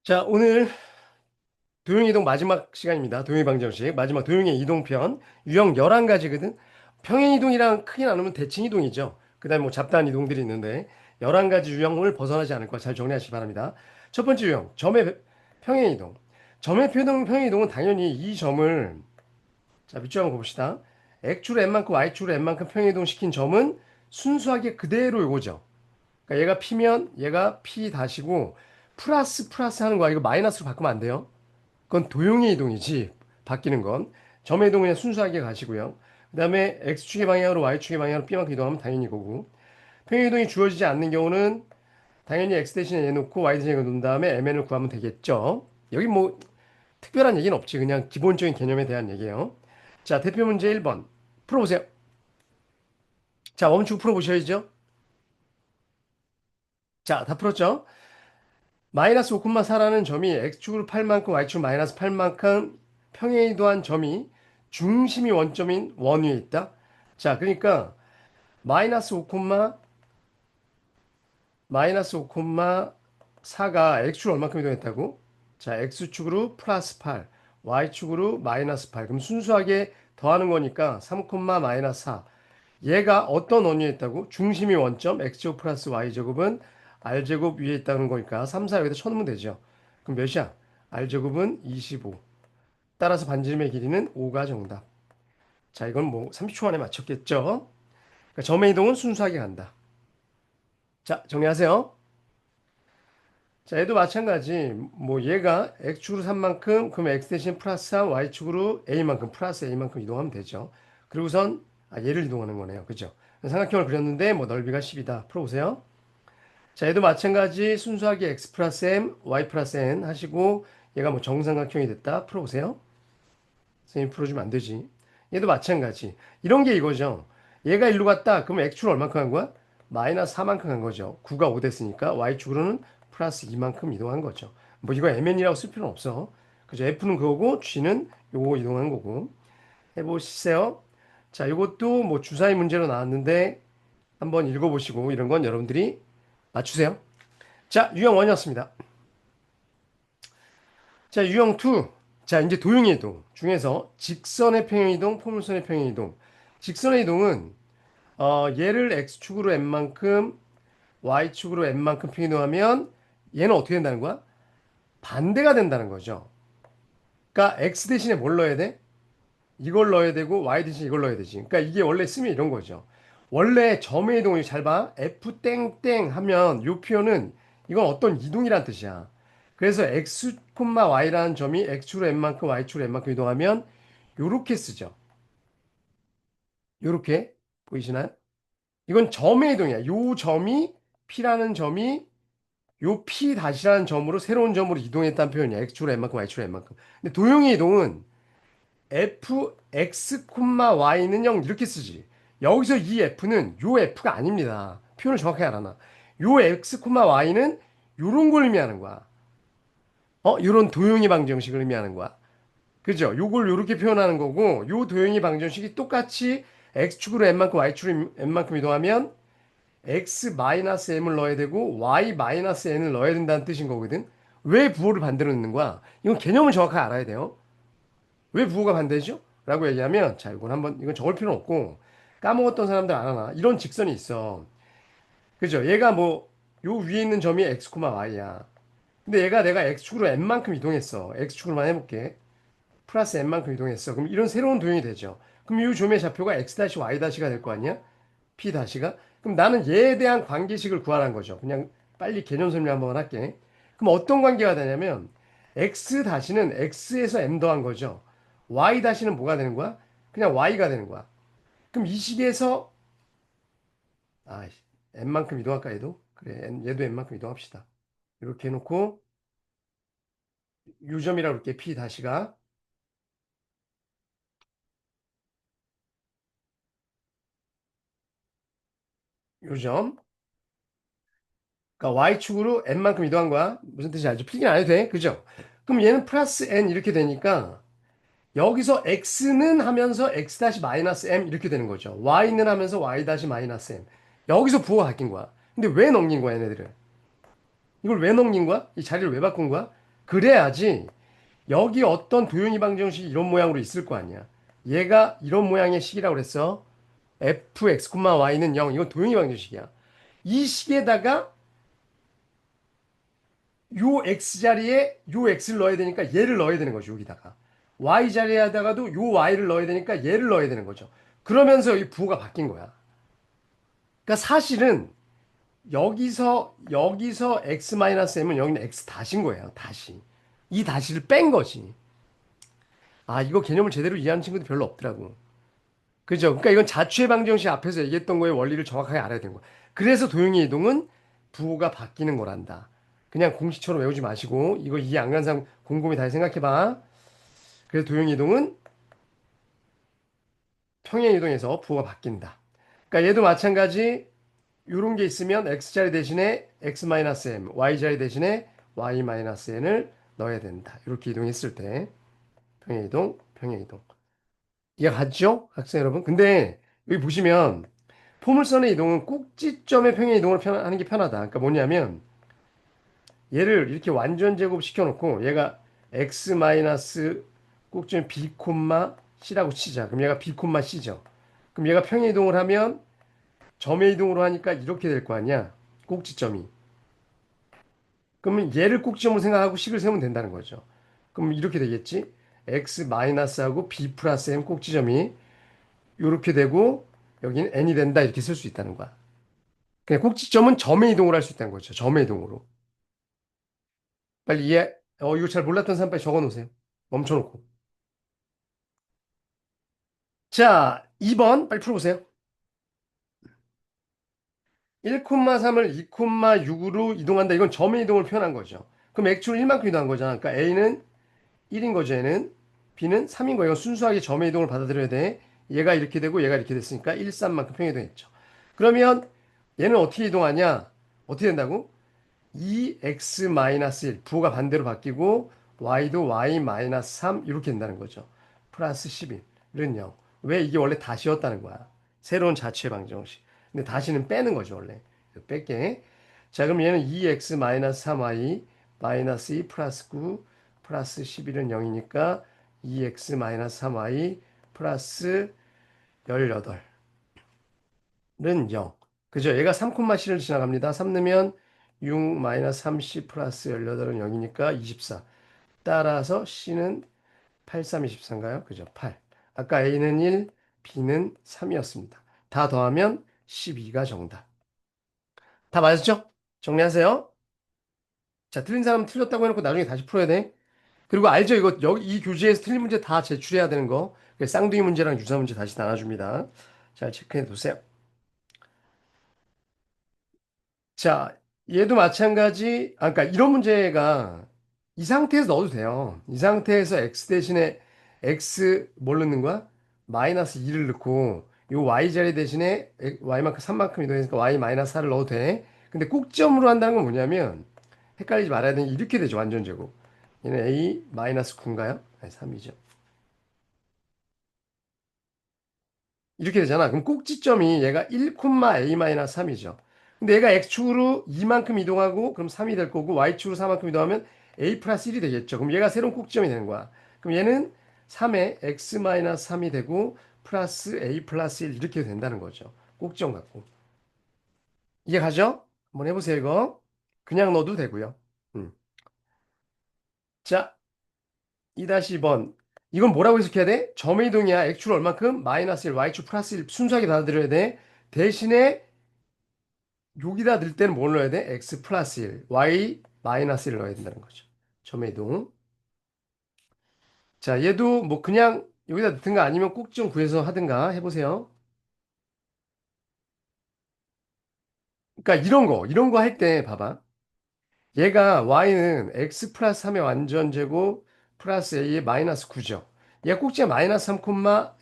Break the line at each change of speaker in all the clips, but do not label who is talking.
자, 오늘 도형의 이동 마지막 시간입니다. 도형의 방정식 마지막 도형의 이동편 유형 11가지거든. 평행 이동이랑 크게 나누면 대칭 이동이죠. 그다음에 뭐 잡다한 이동들이 있는데 11가지 유형을 벗어나지 않을 거 잘 정리하시기 바랍니다. 첫 번째 유형 점의 평행 이동. 점의 평행 이동은 당연히 이 점을 자, 밑줄 한번 봅시다. x축으로 n만큼 y축으로 n만큼 평행 이동 시킨 점은 순수하게 그대로 요거죠. 그러니까 얘가 p면 얘가 p 다시고 플러스 플러스 하는 거야. 이거 마이너스로 바꾸면 안 돼요. 그건 도형의 이동이지. 바뀌는 건. 점의 이동은 그냥 순수하게 가시고요. 그 다음에 x축의 방향으로 y축의 방향으로 b만큼 이동하면 당연히 이거고. 평행 이동이 주어지지 않는 경우는 당연히 x 대신에 얘 놓고 y 대신에 놓은 다음에 mn을 구하면 되겠죠. 여기 뭐 특별한 얘기는 없지. 그냥 기본적인 개념에 대한 얘기예요. 자, 대표 문제 1번. 풀어보세요. 자, 멈추고 풀어보셔야죠. 자, 다 풀었죠? 마이너스 5,4라는 점이 x축으로 8만큼 y축으로 마이너스 8만큼 평행 이동한 점이 중심이 원점인 원 위에 있다. 자, 그러니까 마이너스 5, 마이너스 5,4가 x축으로 얼마큼 이동했다고? 자, x축으로 플러스 8, y축으로 마이너스 8. 그럼 순수하게 더하는 거니까 3, 마이너스 4. 얘가 어떤 원위에 있다고? 중심이 원점 x제곱 플러스 y제곱은 r제곱 위에 있다는 거니까 3, 4 여기다 쳐놓으면 되죠. 그럼 몇이야? r제곱은 25. 따라서 반지름의 길이는 5가 정답. 자, 이건 뭐 30초 안에 맞췄겠죠? 그러니까 점의 이동은 순수하게 간다. 자, 정리하세요. 자, 얘도 마찬가지. 뭐 얘가 x축으로 3만큼, 그럼 x 대신 플러스 3, y축으로 a만큼, 플러스 a만큼 이동하면 되죠. 그리고선 얘를 이동하는 거네요. 그죠? 삼각형을 그렸는데 뭐 넓이가 10이다. 풀어보세요. 자, 얘도 마찬가지 순수하게 x 플러스 m, y 플러스 n 하시고 얘가 뭐 정삼각형이 됐다. 풀어보세요. 선생님 풀어주면 안 되지. 얘도 마찬가지. 이런 게 이거죠. 얘가 일로 갔다. 그러면 x축으로 얼마큼 한 거야? 마이너스 4만큼 한 거죠. 9가 5 됐으니까 y축으로는 플러스 2만큼 이동한 거죠. 뭐 이거 mn이라고 쓸 필요는 없어. 그죠? f는 그거고 g는 요거 이동한 거고. 해보시세요. 자, 이것도 뭐 주사위 문제로 나왔는데 한번 읽어보시고 이런 건 여러분들이 맞추세요. 자, 유형 1이었습니다. 자, 유형 2. 자, 이제 도형의 이동 중에서 직선의 평행 이동, 포물선의 평행 이동. 직선의 이동은 얘를 x축으로 n만큼, y축으로 n만큼 평행 이동하면 얘는 어떻게 된다는 거야? 반대가 된다는 거죠. 그러니까 x 대신에 뭘 넣어야 돼? 이걸 넣어야 되고 y 대신 이걸 넣어야 되지. 그러니까 이게 원래 쓰면 이런 거죠. 원래 점의 이동을 잘 봐. f 땡땡 하면 이 표현은 이건 어떤 이동이란 뜻이야. 그래서 x, y라는 점이 x축으로 n만큼 y축으로 n만큼 이동하면 요렇게 쓰죠. 요렇게 보이시나요? 이건 점의 이동이야. 요 점이 p라는 점이 요 p 다시라는 점으로 새로운 점으로 이동했다는 표현이야. x축으로 n만큼 y축으로 n만큼. 근데 도형의 이동은 fx, y는 0 이렇게 쓰지. 여기서 이 f는 요 f가 아닙니다. 표현을 정확하게 알아놔. 요 x, y는 요런 걸 의미하는 거야. 요런 도형의 방정식을 의미하는 거야. 그죠? 요걸 요렇게 표현하는 거고, 요 도형의 방정식이 똑같이 x축으로 n만큼 y축으로 n만큼 이동하면 x-m을 넣어야 되고 y-n을 넣어야 된다는 뜻인 거거든. 왜 부호를 반대로 넣는 거야? 이건 개념을 정확하게 알아야 돼요. 왜 부호가 반대죠? 라고 얘기하면 자 이건 한번 이건 적을 필요는 없고 까먹었던 사람들 알아나 이런 직선이 있어. 그죠? 얘가 뭐 요 위에 있는 점이 x, y야. 근데 얘가 내가 x축으로 n만큼 이동했어. x축으로만 해볼게. 플러스 n만큼 이동했어. 그럼 이런 새로운 도형이 되죠. 그럼 이 점의 좌표가 x-y-가 될 거 아니야? p-가? 그럼 나는 얘에 대한 관계식을 구하라는 거죠. 그냥 빨리 개념 설명 한번 할게. 그럼 어떤 관계가 되냐면 x-는 x에서 m 더한 거죠. y-는 뭐가 되는 거야? 그냥 y가 되는 거야. 그럼 이 식에서 아, n만큼 이동할까 얘도? 그래, 얘도 n만큼 이동합시다. 이렇게 해놓고 요점이라고 그럴게. p-가 요점. 그러니까 y축으로 n만큼 이동한 거야. 무슨 뜻인지 알죠? 필기는 안 해도 돼. 그죠? 그럼 얘는 플러스 n 이렇게 되니까 여기서 x는 하면서 x 다시 마이너스 m 이렇게 되는 거죠. y는 하면서 y 다시 마이너스 m. 여기서 부호가 바뀐 거야. 근데 왜 넘긴 거야, 얘네들을? 이걸 왜 넘긴 거야? 이 자리를 왜 바꾼 거야? 그래야지 여기 어떤 도형이 방정식이 이런 모양으로 있을 거 아니야. 얘가 이런 모양의 식이라고 그랬어. fx, y는 0. 이건 도형이 방정식이야. 이 식에다가 요 x 자리에 요 x를 넣어야 되니까 얘를 넣어야 되는 거죠. 여기다가. y 자리에다가도 요 y를 넣어야 되니까 얘를 넣어야 되는 거죠. 그러면서 이 부호가 바뀐 거야. 그러니까 사실은 여기서 x-m은 여기는 x 다신 거예요. 다시. 이 다시를 뺀 거지. 아, 이거 개념을 제대로 이해하는 친구도 별로 없더라고. 그죠? 그러니까 이건 자취의 방정식 앞에서 얘기했던 거의 원리를 정확하게 알아야 되는 거야. 그래서 도형의 이동은 부호가 바뀌는 거란다. 그냥 공식처럼 외우지 마시고 이거 이해 안 가는 사람 곰곰이 다시 생각해봐. 그래서 도형의 이동은 평행 이동에서 부호가 바뀐다. 그러니까 얘도 마찬가지 이런 게 있으면 x자리 대신에 x-m, y자리 대신에 y-n을 넣어야 된다. 이렇게 이동했을 때 평행 이동, 평행 이동. 이해가 갔죠? 학생 여러분? 근데 여기 보시면 포물선의 이동은 꼭지점의 평행 이동을 하는 게 편하다. 그러니까 뭐냐면 얘를 이렇게 완전 제곱 시켜놓고 얘가 x 마이너스 꼭지점 b 콤마 c라고 치자. 그럼 얘가 b 콤마 c죠. 그럼 얘가 평행 이동을 하면 점의 이동으로 하니까 이렇게 될 거 아니야. 꼭지점이. 그러면 얘를 꼭지점으로 생각하고 식을 세우면 된다는 거죠. 그럼 이렇게 되겠지? x 마이너스하고 b 플러스 m 꼭지점이 이렇게 되고 여기는 n이 된다 이렇게 쓸 수 있다는 거야. 그냥 꼭지점은 점의 이동을 할 수 있다는 거죠. 점의 이동으로. 빨리 이해. 이거 잘 몰랐던 사람 빨리 적어 놓으세요. 멈춰놓고. 자, 2번 빨리 풀어보세요. 1,3을 2,6으로 이동한다. 이건 점의 이동을 표현한 거죠. 그럼 액추를 1만큼 이동한 거잖아. 그러니까 A는 1인 거죠. 얘는 B는 3인 거예요. 순수하게 점의 이동을 받아들여야 돼. 얘가 이렇게 되고 얘가 이렇게 됐으니까 1, 3만큼 평행 이동했죠. 그러면 얘는 어떻게 이동하냐? 어떻게 된다고? 2x-1 부호가 반대로 바뀌고 y도 y-3 이렇게 된다는 거죠. 플러스 11은 0. 왜 이게 원래 다시였다는 거야. 새로운 자취의 방정식. 근데 다시는 빼는 거죠, 원래. 뺄게. 자, 그럼 얘는 2x-3y 마이너스 2 플러스 9 플러스 11은 0이니까 2x-3y 플러스 18은 0. 그죠? 얘가 3,7을 지나갑니다. 3 넣으면 6 마이너스 30 플러스 18은 0이니까 24. 따라서 C는 8, 3, 24인가요? 그죠? 8. 아까 A는 1, B는 3이었습니다. 다 더하면 12가 정답. 다 맞았죠? 정리하세요. 자, 틀린 사람은 틀렸다고 해놓고 나중에 다시 풀어야 돼. 그리고 알죠? 이거 여기 이 교재에서 틀린 문제 다 제출해야 되는 거. 그래서 쌍둥이 문제랑 유사 문제 다시 나눠줍니다. 잘 체크해 두세요. 자, 얘도 마찬가지. 아, 그러니까 이런 문제가 이 상태에서 넣어도 돼요. 이 상태에서 x 대신에 x 뭘 넣는 거야? 마이너스 2를 넣고 요 y 자리 대신에 y만큼 3만큼 이동해서 y 마이너스 4를 넣어도 돼. 근데 꼭지점으로 한다는 건 뭐냐면 헷갈리지 말아야 되는 게 이렇게 되죠. 완전 제곱. 얘는 a 마이너스 9인가요? 아니, 3이죠. 이렇게 되잖아. 그럼 꼭지점이 얘가 1,a-3이죠. 근데 얘가 x축으로 2만큼 이동하고 그럼 3이 될 거고 y축으로 4만큼 이동하면 a 플러스 1이 되겠죠. 그럼 얘가 새로운 꼭지점이 되는 거야. 그럼 얘는 3에 x-3이 되고 플러스 a 플러스 1 이렇게 된다는 거죠. 꼭지점 갖고. 이해 가죠? 한번 해보세요, 이거. 그냥 넣어도 되고요. 음. 자, 2-2번. 이건 뭐라고 해석해야 돼? 점의 이동이야. x축 얼만큼? 마이너스 1, y축 플러스 1 순수하게 받아들여야 돼. 대신에 여기다 넣을 때는 뭘 넣어야 돼? x 플러스 1, y 마이너스 1을 넣어야 된다는 거죠. 점의 이동. 자, 얘도 뭐 그냥 여기다 넣든가 아니면 꼭 좀 구해서 하든가 해보세요. 그러니까 이런 거 할 때 봐봐. 얘가 y는 x 플러스 3의 완전 제곱 플러스 a의 마이너스 9죠. 얘가 꼭지가 마이너스 3,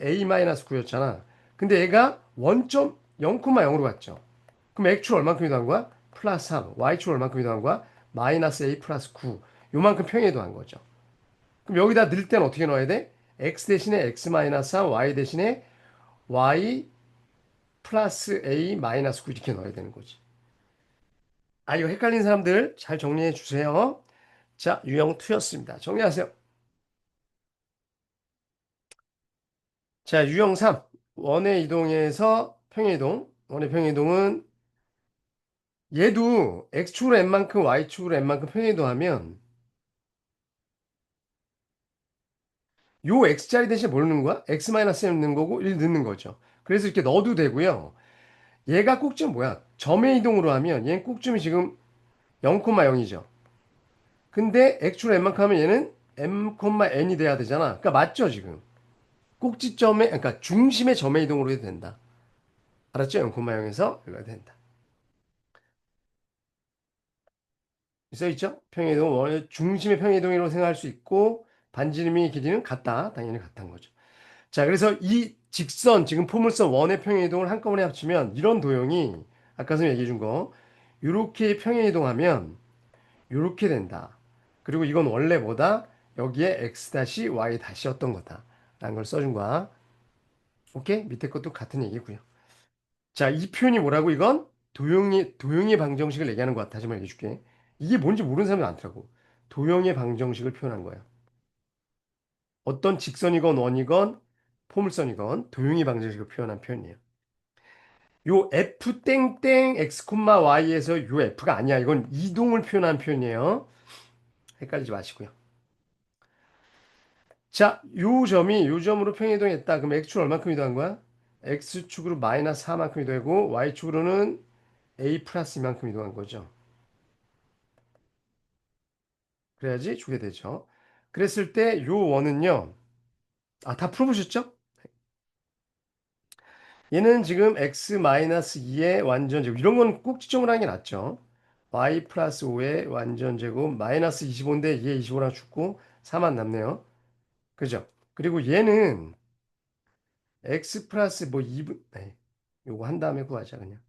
a 마이너스 9였잖아. 근데 얘가 원점 0,0으로 갔죠. 그럼 x축 얼만큼 이동한 거야? 플러스 3. y축 얼만큼 이동한 거야? 마이너스 a 플러스 9. 요만큼 평행이동한 거죠. 그럼 여기다 넣을 때는 어떻게 넣어야 돼? x 대신에 x 마이너스 3, y 대신에 y 플러스 a 마이너스 9 이렇게 넣어야 되는 거지. 아, 이거 헷갈린 사람들 잘 정리해 주세요. 자, 유형 2였습니다. 정리하세요. 자, 유형 3. 원의 이동에서 평행 이동. 원의 평행 이동은 얘도 x축으로 n만큼 y축으로 n만큼 평행 이동하면 요 x자리 대신에 뭘 넣는 거야? x-m 넣는 거고 1 넣는 거죠. 그래서 이렇게 넣어도 되고요. 얘가 꼭지는 뭐야? 점의 이동으로 하면 얘는 꼭지이 지금 0,0이죠. 근데 x축으로 n만큼 하면 얘는 m,n이 돼야 되잖아. 그러니까 맞죠, 지금? 꼭지점에, 그러니까 중심의 점의 이동으로 해도 된다. 알았죠? 0,0에서 여기가 된다. 써있죠? 평행이동, 중심의 평행이동이라고 생각할 수 있고, 반지름의 길이는 같다. 당연히 같다는 거죠. 자, 그래서 이 직선, 지금 포물선 원의 평행이동을 한꺼번에 합치면 이런 도형이 아까 선생님 얘기해 준 거, 이렇게 평행이동하면 이렇게 된다. 그리고 이건 원래 뭐다? 여기에 x-y-였던 거다. 라는 걸 써준 거야. 오케이? 밑에 것도 같은 얘기고요. 자, 이 표현이 뭐라고 이건? 도형의 방정식을 얘기하는 것 같아. 다시 한번 얘기해 줄게. 이게 뭔지 모르는 사람이 많더라고. 도형의 방정식을 표현한 거야. 어떤 직선이건 원이건 포물선이건 도형의 방정식을 표현한 표현이에요. 요 f 땡땡 x, y에서 요 f가 아니야. 이건 이동을 표현한 표현이에요. 헷갈리지 마시고요. 자, 요 점으로 평행이동했다. 그럼 x축 얼마큼 이동한 거야? x축으로 마이너스 4만큼 이동하고 y축으로는 a 플러스 이만큼 이동한 거죠. 그래야지 주게 되죠. 그랬을 때 요 원은요. 아, 다 풀어보셨죠? 얘는 지금 x-2의 완전제곱. 이런 건 꼭 지정을 하는 게 낫죠. y 플러스 5의 완전제곱 마이너스 25인데 얘 25랑 죽고 4만 남네요. 그죠? 그리고 얘는 x 플러스 뭐 2분, 네. 요거 한 다음에 구하자 그냥.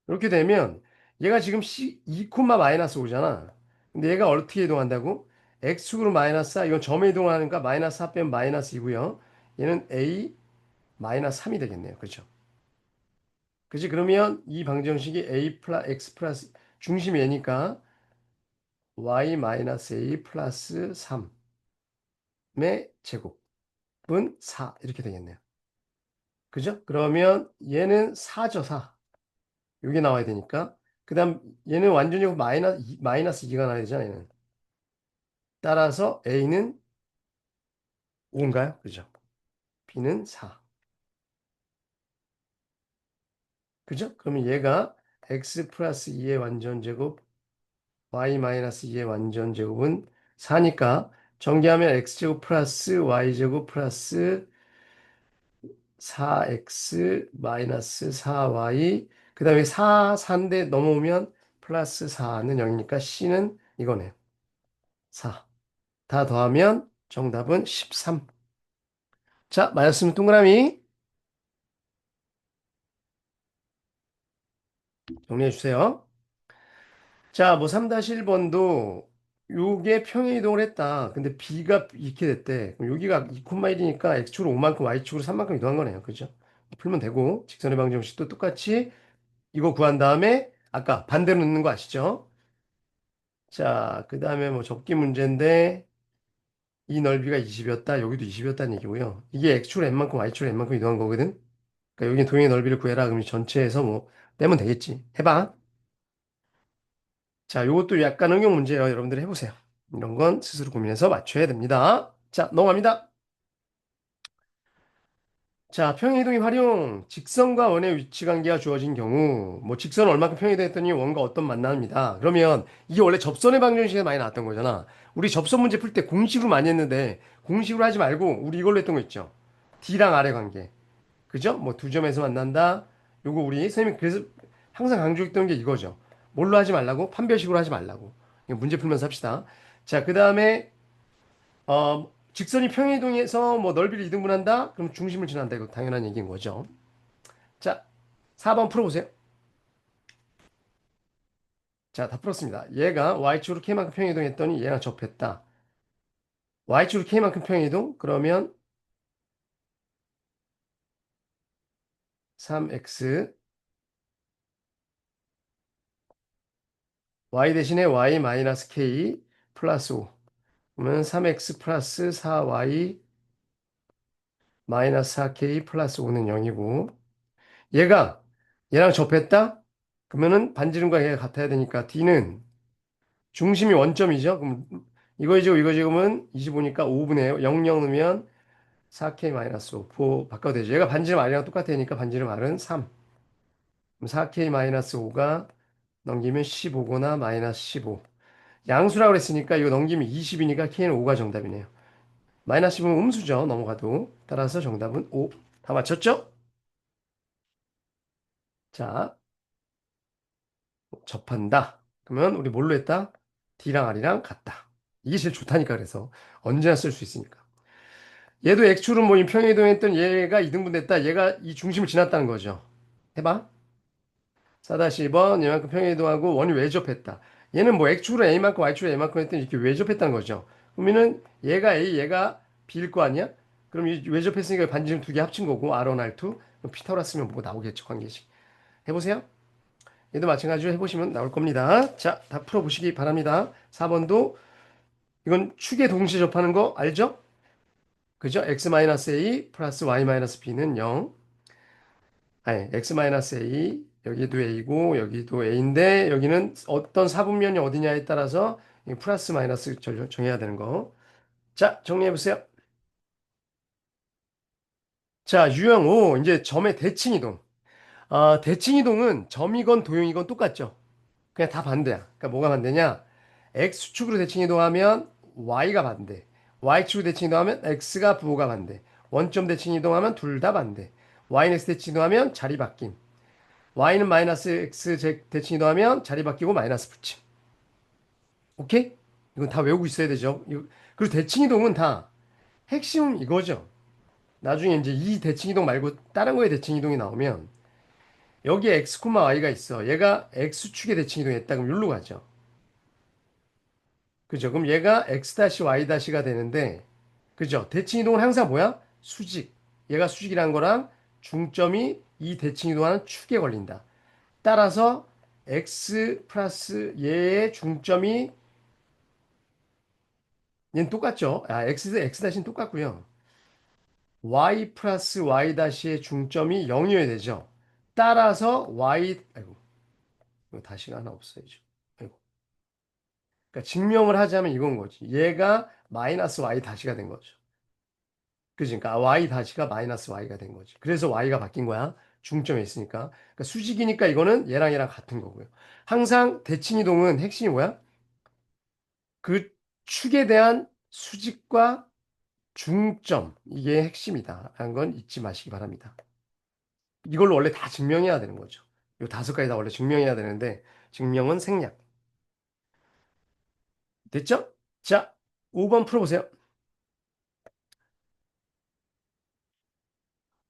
이렇게 되면 얘가 지금 2, 마이너스 5잖아. 근데 얘가 어떻게 이동한다고? x축으로 마이너스 4, 이건 점에 이동하니까 마이너스 4 빼면 마이너스 2고요. 얘는 a 마이너스 3이 되겠네요. 그죠? 그지? 그러면 이 방정식이 a 플러스 x 플러스 중심이 얘니까 y 마이너스 a 플러스 3의 제곱은 4 이렇게 되겠네요. 그죠? 그러면 얘는 4죠, 4. 여기 나와야 되니까. 그 다음 얘는 완전히 마이너스 2가 나야 되잖아, 얘는. 따라서 A는 5인가요? 그죠? B는 4. 그죠? 그러면 얘가 x 플러스 2의 완전제곱, y 마이너스 2의 완전제곱은 4니까 전개하면 x제곱 플러스 y제곱 플러스 4x 마이너스 4y 그 다음에 4, 4인데 넘어오면 플러스 4는 0이니까 C는 이거네요. 4. 다 더하면 정답은 13. 자, 맞았으면 동그라미 정리해 주세요. 자, 뭐 3-1번도 요게 평행 이동을 했다. 근데 B가 이렇게 됐대. 그럼 여기가 2,1이니까 X축으로 5만큼, Y축으로 3만큼 이동한 거네요. 그죠? 풀면 되고, 직선의 방정식도 똑같이 이거 구한 다음에 아까 반대로 넣는 거 아시죠? 자, 그 다음에 뭐 접기 문제인데 이 넓이가 20이었다. 여기도 20이었다는 얘기고요. 이게 X축으로 N만큼, Y축으로 N만큼 이동한 거거든. 그러니까 여기 도형의 넓이를 구해라. 그럼 전체에서 뭐 떼면 되겠지. 해봐. 자, 요것도 약간 응용 문제예요. 여러분들 해보세요. 이런 건 스스로 고민해서 맞춰야 됩니다. 자, 넘어갑니다. 자, 평행이동의 활용. 직선과 원의 위치 관계가 주어진 경우, 뭐 직선은 얼마큼 평행이동했더니 원과 어떤 만납니다. 그러면 이게 원래 접선의 방정식에 많이 나왔던 거잖아. 우리 접선 문제 풀 때 공식으로 많이 했는데 공식으로 하지 말고 우리 이걸로 했던 거 있죠. D랑 R의 관계. 그죠? 뭐 두 점에서 만난다. 요거 우리 선생님이 그래서 항상 강조했던 게 이거죠. 뭘로 하지 말라고? 판별식으로 하지 말라고. 이거 문제 풀면서 합시다. 자, 그 다음에 직선이 평행이동해서 뭐 넓이를 이등분한다? 그럼 중심을 지난다. 이거 당연한 얘기인 거죠. 자, 4번 풀어보세요. 자, 다 풀었습니다. 얘가 y축으로 k만큼 평행이동했더니 얘랑 접했다. y축으로 k만큼 평행이동? 그러면 3x y 대신에 y 마이너스 k 플러스 5. 그러면 3x 플러스 4y 마이너스 4k 플러스 5는 0이고 얘가 얘랑 접했다? 그러면은 반지름과 얘가 같아야 되니까 D는 중심이 원점이죠. 그럼 이거이죠, 이거지. 그러면 25니까 5분의 0, 0 넣으면 4k 마이너스 5 바꿔도 되죠. 얘가 반지름 R이랑 똑같으니까 반지름 R은 3. 그럼 4k 마이너스 5가 넘기면 15거나 마이너스 15. 양수라고 그랬으니까 이거 넘기면 20이니까 k는 5가 정답이네요. 마이너스 10은 음수죠. 넘어가도. 따라서 정답은 5. 다 맞췄죠? 자, 접한다. 그러면 우리 뭘로 했다? D랑 R이랑 같다. 이게 제일 좋다니까 그래서 언제나 쓸 수 있으니까. 얘도 X축으로 모인 평행이동했던 얘가 이등분됐다. 얘가 이 중심을 지났다는 거죠. 해봐. 4-2번 얘만큼 평행이동하고 원이 외접했다. 얘는 뭐 X축으로 A만큼 Y축으로 A만큼 했더니 이렇게 외접했다는 거죠. 그러면은 얘가 A, 얘가 B일 거 아니야? 그럼 이 외접했으니까 반지름 두 개 합친 거고 R1, R2. 그럼 피타고라스면 뭐 나오겠죠, 관계식. 해보세요. 얘도 마찬가지로 해보시면 나올 겁니다. 자, 다 풀어보시기 바랍니다. 4번도 이건 축에 동시에 접하는 거 알죠? 그죠? x-a 플러스 y-b는 0. 아니, x-a 여기도 a고 여기도 a인데 여기는 어떤 사분면이 어디냐에 따라서 이 플러스 마이너스 정해야 되는 거. 자, 정리해 보세요. 자, 유형 5 이제 점의 대칭 이동. 대칭 이동은 점이건 도형이건 똑같죠. 그냥 다 반대야. 그러니까 뭐가 반대냐? X축으로 대칭 이동하면 Y가 반대. Y축으로 대칭 이동하면 X가 부호가 반대. 원점 대칭 이동하면 둘 다 반대. Y는 X 대칭 이동하면 자리 바뀜. Y는 마이너스 X 대칭 이동하면 자리 바뀌고 마이너스 붙임. 오케이? 이건 다 외우고 있어야 되죠. 그리고 대칭 이동은 다 핵심은 이거죠. 나중에 이제 이 대칭 이동 말고 다른 거에 대칭 이동이 나오면 여기에 X, Y가 있어. 얘가 X축에 대칭 이동했다. 그럼 여기로 가죠. 그죠? 그럼 얘가 x-y-가 되는데, 그죠? 대칭 이동은 항상 뭐야? 수직. 얘가 수직이란 거랑 중점이 이 대칭 이동하는 축에 걸린다. 따라서 x 플러스 얘의 중점이 얘는 똑같죠? x 다시는 똑같고요. y 플러스 y 다시의 중점이 0이어야 되죠. 따라서 아이고, 이거 다시가 하나 없어야죠. 아이고. 그러니까 증명을 하자면 이건 거지. 얘가 마이너스 y 다시가 된 거죠. 그지? 그러니까 y 다시가 마이너스 y가 된 거지. 그래서 y가 바뀐 거야. 중점에 있으니까. 그러니까 수직이니까 이거는 얘랑 같은 거고요. 항상 대칭이동은 핵심이 뭐야? 그 축에 대한 수직과 중점. 이게 핵심이다. 라는 건 잊지 마시기 바랍니다. 이걸로 원래 다 증명해야 되는 거죠. 요 다섯 가지 다 원래 증명해야 되는데 증명은 생략. 됐죠? 자, 5번 풀어보세요.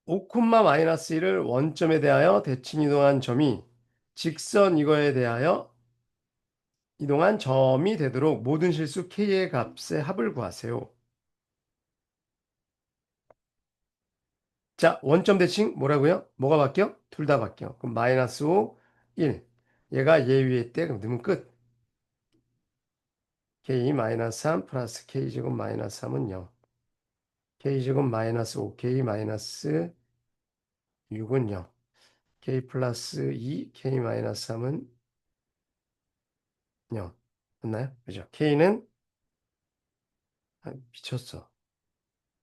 5, 마이너스 1을 원점에 대하여 대칭 이동한 점이 직선 이거에 대하여 이동한 점이 되도록 모든 실수 k의 값의 합을 구하세요. 자, 원점 대칭 뭐라고요? 뭐가 바뀌어? 둘 다 바뀌어. 그럼 마이너스 5, 1. 얘가 얘 위에 있대. 그럼 넣으면 끝. k 마이너스 3 플러스 k제곱 마이너스 3은 0. k제곱 마이너스 5k 마이너스 6은 0. k 플러스 2, k 마이너스 3은 0. 맞나요? 그죠? k는 미쳤어.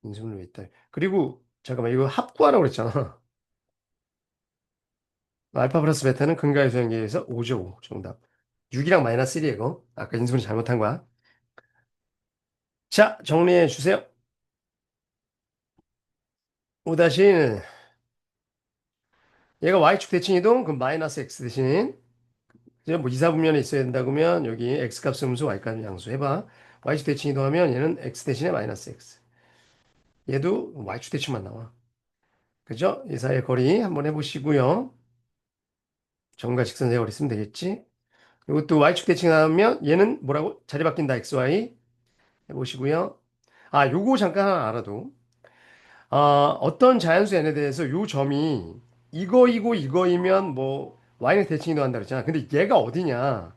인수분해 왜 있다. 그리고 잠깐만 이거 합구하라고 그랬잖아. 알파 플러스 베타는 근가에서 연계해서 5죠, 5. 정답. 6이랑 마이너스 1이에요, 이거. 아까 인수분해 잘못한 거야. 자, 정리해 주세요. 5-1. 얘가 y축 대칭 이동, 그럼 마이너스 x 대신. 이제 뭐 이사분면에 있어야 된다 그러면 여기 x값 음수 y값 양수 해봐. y축 대칭 이동하면 얘는 x 대신에 마이너스 x. 얘도 y축 대칭만 나와. 그죠? 이 사이의 거리 한번 해보시고요. 점과 직선 세거리 쓰면 되겠지? 이것도 y축 대칭하면 얘는 뭐라고? 자리 바뀐다 xy 해보시고요. 요거 잠깐 하나 알아도. 어떤 자연수 n에 대해서 요 점이 이거 이거이면 뭐 y는 대칭이 도한다 그랬잖아. 근데 얘가 어디냐?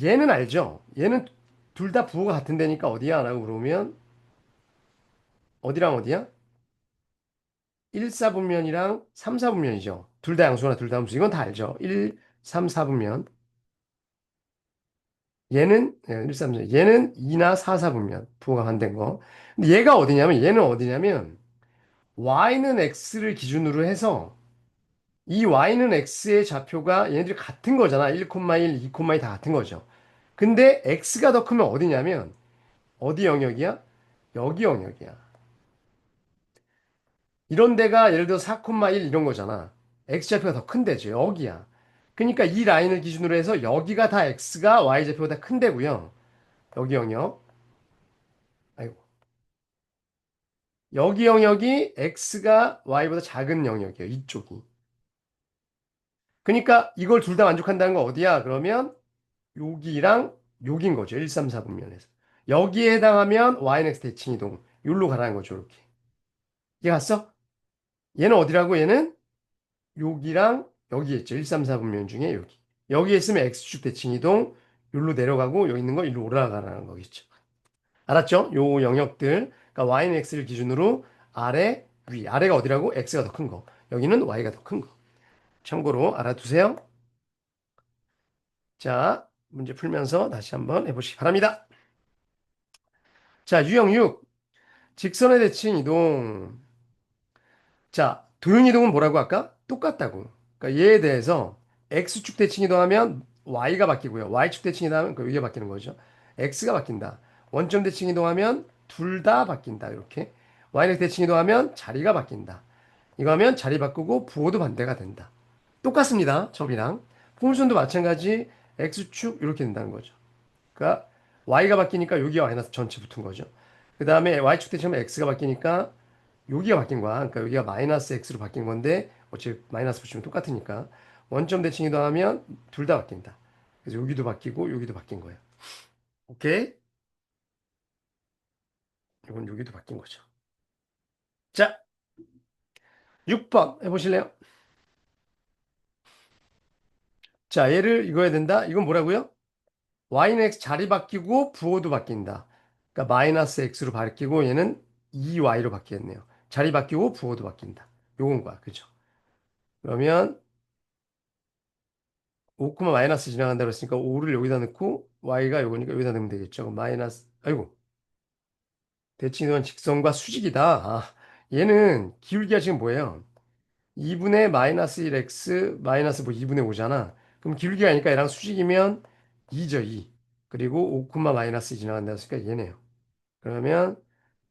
얘는 알죠? 얘는 둘 다 부호가 같은 데니까 어디야? 라고 물어보면 어디랑 어디야? 1, 4분면이랑 3, 4분면이죠. 둘 다 양수나 둘 다 함수. 이건 다 알죠. 1, 3, 4분면. 얘는 1, 3, 4. 얘는 2나 4, 4분면. 부호가 반대인 거. 근데 얘가 어디냐면 얘는 어디냐면 y는 x를 기준으로 해서 이 y는 x의 좌표가 얘네들이 같은 거잖아. 1, 1, 2, 2 다 같은 거죠. 근데 x가 더 크면 어디냐면 어디 영역이야? 여기 영역이야. 이런 데가 예를 들어 4,1 이런 거잖아. x좌표가 더 큰 데죠. 여기야. 그러니까 이 라인을 기준으로 해서 여기가 다 x가 y좌표보다 큰 데고요. 여기 영역. 아이고. 여기 영역이 x가 y보다 작은 영역이에요. 이쪽이. 그러니까 이걸 둘 다 만족한다는 건 어디야? 그러면 여기랑 여긴 거죠. 1, 3, 4분면에서. 여기에 해당하면 y는 x 대칭 이동. 여기로 가라는 거죠. 이렇게. 이해 갔어? 얘는 어디라고? 얘는 여기랑 여기 있죠. 1, 3, 4분면 중에 여기. 여기에 있으면 x축 대칭 이동. 여기로 내려가고 여기 있는 거 여기로 올라가라는 거겠죠. 알았죠? 요 영역들. 그러니까 y는 x를 기준으로 아래, 위. 아래가 어디라고? x가 더 큰 거. 여기는 y가 더 큰 거. 참고로 알아두세요. 자, 문제 풀면서 다시 한번 해보시기 바랍니다. 자, 유형 6. 직선의 대칭 이동. 자, 도형 이동은 뭐라고 할까? 똑같다고. 그러니까 얘에 대해서 x축 대칭 이동하면 y가 바뀌고요. y축 대칭 이동하면 그 이게 바뀌는 거죠. x가 바뀐다. 원점 대칭 이동하면 둘 다 바뀐다. 이렇게. y는 대칭 이동하면 자리가 바뀐다. 이거 하면 자리 바꾸고 부호도 반대가 된다. 똑같습니다. 접이랑. 풍선도 마찬가지 x축 이렇게 된다는 거죠. 그러니까 y가 바뀌니까 여기가 마이너스 전체 붙은 거죠. 그 다음에 y축 대칭하면 x가 바뀌니까 여기가 바뀐 거야. 그러니까 여기가 마이너스 x로 바뀐 건데 어차피 마이너스 붙이면 똑같으니까 원점 대칭 이동하면 둘 다 바뀐다. 그래서 여기도 바뀌고 여기도 바뀐 거예요. 오케이? 이건 여기도 바뀐 거죠. 자, 6번 해보실래요? 자, 얘를 이거 해야 된다. 이건 뭐라고요? y는 x 자리 바뀌고 부호도 바뀐다. 그러니까 마이너스 x로 바뀌고 얘는 2y로 바뀌었네요. 자리 바뀌고 부호도 바뀐다. 요건 거야. 그죠? 그러면 5, 마이너스 지나간다고 했으니까 5를 여기다 넣고 y가 요거니까 여기다 넣으면 되겠죠. 그럼 마이너스 아이고 대칭이동한 직선과 수직이다. 아, 얘는 기울기가 지금 뭐예요? 2분의 마이너스 1x 마이너스 뭐 2분의 5잖아. 그럼 기울기가 아니까 얘랑 수직이면 2죠, 2. 그리고 5, 마이너스 지나간다 했으니까 얘네요. 그러면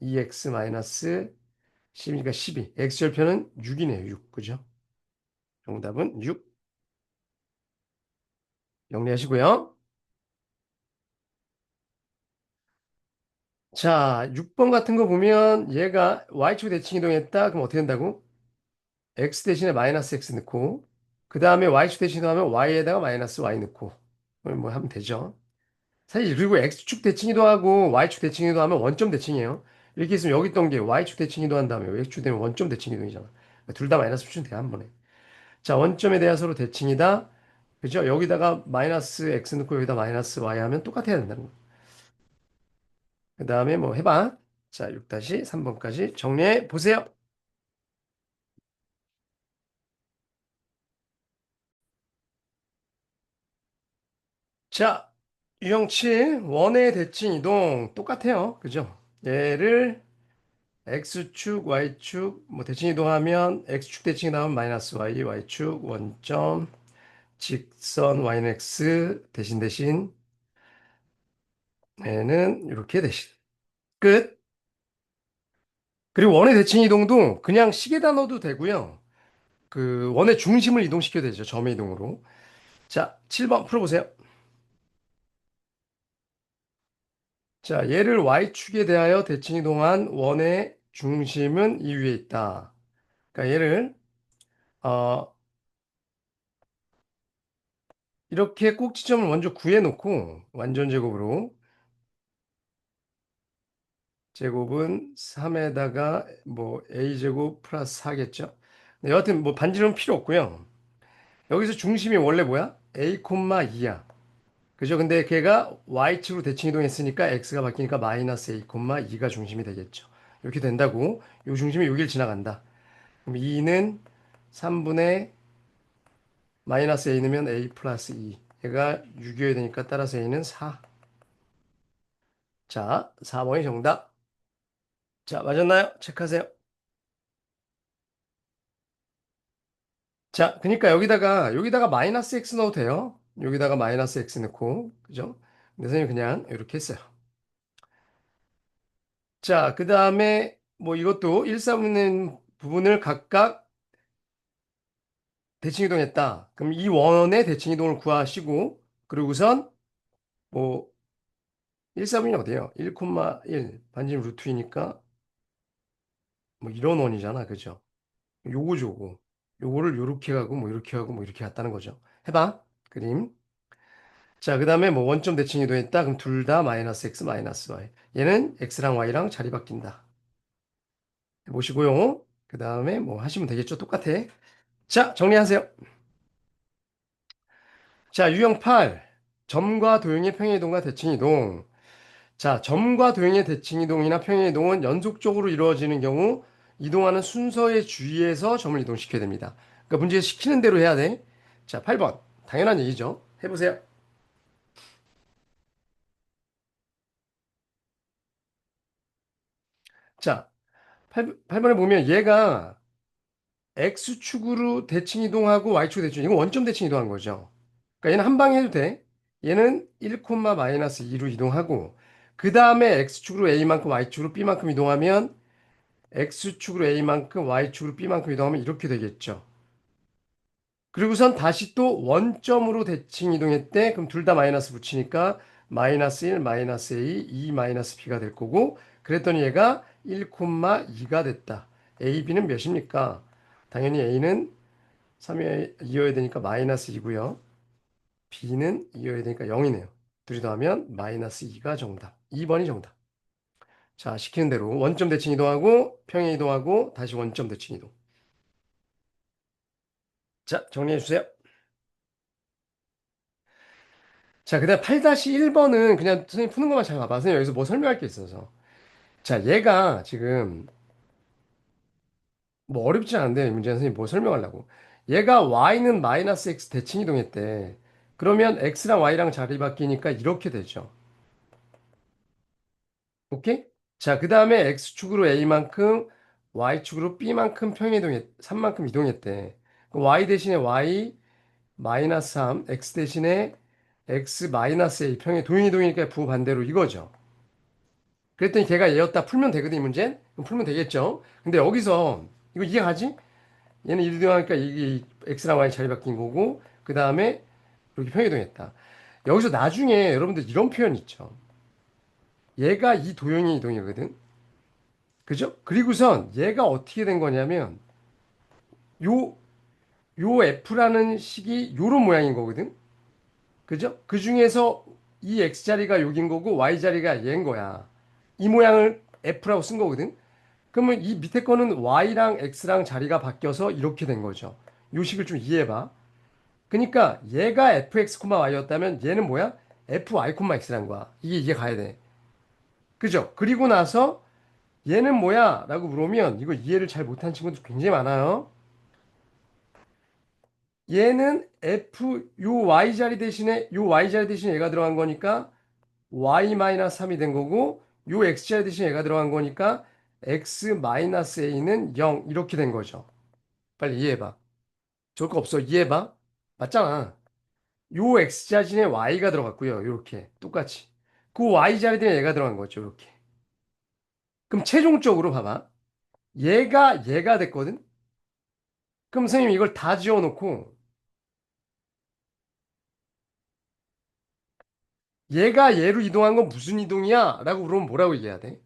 2x 마이너스 10이니까 12. x절편은 6이네요, 6. 그죠? 정답은 6. 정리하시고요. 자, 6번 같은 거 보면 얘가 y축 대칭 이동했다. 그럼 어떻게 된다고? x 대신에 마이너스 x 넣고 그 다음에 y축 대칭 이동하면 y에다가 마이너스 y 넣고 뭐 하면 되죠. 사실 그리고 x축 대칭 이동하고 y축 대칭 이동하면 원점 대칭이에요. 이렇게 있으면 여기 있던 게 y축 대칭 이동한 다음에 x축 되면 원점 대칭 이동이잖아. 둘 다 마이너스 붙이면 돼, 한 번에. 자, 원점에 대한 서로 대칭이다. 그죠? 여기다가 마이너스 x 넣고 여기다 마이너스 y 하면 똑같아야 된다는 거. 그 다음에 뭐 해봐. 자, 6-3번까지 정리해 보세요. 자, 유형 7, 원의 대칭 이동 똑같아요. 그죠? 얘를 x축, y축, 뭐 대칭 이동하면 x축 대칭이 나오면 마이너스 y, y축, 원점, 직선, y는 x, 대신 얘는 이렇게 대신. 끝. 그리고 원의 대칭 이동도 그냥 식에다 넣어도 되고요. 그 원의 중심을 이동시켜야 되죠. 점의 이동으로. 자, 7번 풀어보세요. 자, 얘를 y축에 대하여 대칭 이동한 원의 중심은 이 위에 있다. 그러니까 얘를 어, 이렇게 꼭지점을 먼저 구해놓고 완전 제곱으로 제곱은 3에다가 뭐 a제곱 플러스 4겠죠. 여하튼 뭐 반지름 필요 없고요. 여기서 중심이 원래 뭐야? a, 2야. 그죠? 근데 걔가 y축으로 대칭 이동했으니까 x가 바뀌니까 마이너스 a, 2가 중심이 되겠죠. 이렇게 된다고. 요 중심이 여길 지나간다. 그럼 2는 3분의 마이너스 a 넣으면 a 플러스 2. 얘가 6이어야 되니까 따라서 a는 4. 자, 4번이 정답. 자, 맞았나요? 체크하세요. 자, 그러니까 여기다가 마이너스 x 넣어도 돼요. 여기다가 마이너스 x 넣고, 그죠? 근데 선생님 그냥 이렇게 했어요. 자, 그 다음에 뭐 이것도 1, 4분의 부분을 각각 대칭 이동했다. 그럼 이 원의 대칭 이동을 구하시고, 그리고선 뭐 1, 4분이 어디예요? 1,1 반지름 루트이니까 뭐 이런 원이잖아. 그죠? 요거죠, 요거. 요거를 요렇게 가고 뭐 이렇게 하고 뭐 이렇게 갔다는 거죠. 해봐. 그림. 자, 그 다음에 뭐 원점 대칭 이동했다. 그럼 둘 다 마이너스 x 마이너스 y. 얘는 x랑 y랑 자리 바뀐다. 보시고요. 그 다음에 뭐 하시면 되겠죠. 똑같아. 자, 정리하세요. 자, 유형 8. 점과 도형의 평행이동과 대칭이동. 자, 점과 도형의 대칭이동이나 평행이동은 연속적으로 이루어지는 경우 이동하는 순서에 주의해서 점을 이동시켜야 됩니다. 그러니까 문제 시키는 대로 해야 돼. 자, 8번. 당연한 얘기죠. 해보세요. 자, 8번에 보면 얘가 X축으로 대칭 이동하고 Y축 대칭, 이거 원점 대칭 이동한 거죠. 그러니까 얘는 한 방에 해도 돼. 얘는 1, 마이너스 2로 이동하고, 그 다음에 X축으로 A만큼 Y축으로 B만큼 이동하면, X축으로 A만큼 Y축으로 B만큼 이동하면 이렇게 되겠죠. 그리고선 다시 또 원점으로 대칭 이동했대. 그럼 둘 다 마이너스 붙이니까, 마이너스 1, 마이너스 A, 2 마이너스 B가 될 거고, 그랬더니 얘가 1, 2가 됐다. A, B는 몇입니까? 당연히 A는 3이 이어야 되니까 마이너스 2고요. B는 이어야 되니까 0이네요. 둘이 더하면 마이너스 2가 정답. 2번이 정답. 자, 시키는 대로 원점 대칭 이동하고 평행 이동하고 다시 원점 대칭 이동. 자, 정리해 주세요. 자, 그다음 8-1번은 그냥 선생님 푸는 것만 잘 봐봐. 선생님 여기서 뭐 설명할 게 있어서. 자, 얘가 지금 뭐 어렵지 않은데 문제는 선생님 뭐 설명하려고. 얘가 y는 마이너스 x 대칭 이동했대. 그러면 x랑 y랑 자리 바뀌니까 이렇게 되죠. 오케이? 자, 그 다음에 X축으로 A만큼, Y축으로 B만큼 평이동했, 3만큼 이동했대. 그 Y 대신에 Y 마이너스 3, X 대신에 X 마이너스 A 평행 도형이동이니까 부반대로 이거죠. 그랬더니 걔가 얘였다 풀면 되거든, 이 문제? 그럼 풀면 되겠죠? 근데 여기서, 이거 이해가지? 얘는 이동하니까 이게 X랑 Y 자리 바뀐 거고, 그 다음에 이렇게 평이동했다. 여기서 나중에 여러분들 이런 표현 있죠. 얘가 이 도형의 이동이거든? 그죠? 그리고선 얘가 어떻게 된 거냐면 요, 요 F라는 식이 요런 모양인 거거든. 그죠? 그 중에서 이 X자리가 여긴 거고 Y자리가 얘인 거야. 이 모양을 F라고 쓴 거거든. 그러면 이 밑에 거는 Y랑 X랑 자리가 바뀌어서 이렇게 된 거죠. 요 식을 좀 이해해봐. 그러니까 얘가 fx, y였다면 얘는 뭐야? fy, x라는 거야. 이게 가야 돼. 그죠? 그리고 나서 얘는 뭐야? 라고 물으면 이거 이해를 잘 못한 친구들 굉장히 많아요. 얘는 요 y자리 대신에 요 y자리 대신에 얘가 들어간 거니까 y-3이 된 거고 요 x자리 대신에 얘가 들어간 거니까 x-a는 0 이렇게 된 거죠. 빨리 이해해봐. 좋을 거 없어. 이해해봐. 맞잖아. 요 x자리 대신에 y가 들어갔고요. 요렇게 똑같이. 그 y자리 대신에 얘가 들어간 거죠. 이렇게. 그럼 최종적으로 봐봐. 얘가 됐거든. 그럼 선생님 이걸 다 지워놓고 얘가 얘로 이동한 건 무슨 이동이야? 라고 물으면 뭐라고 얘기해야 돼?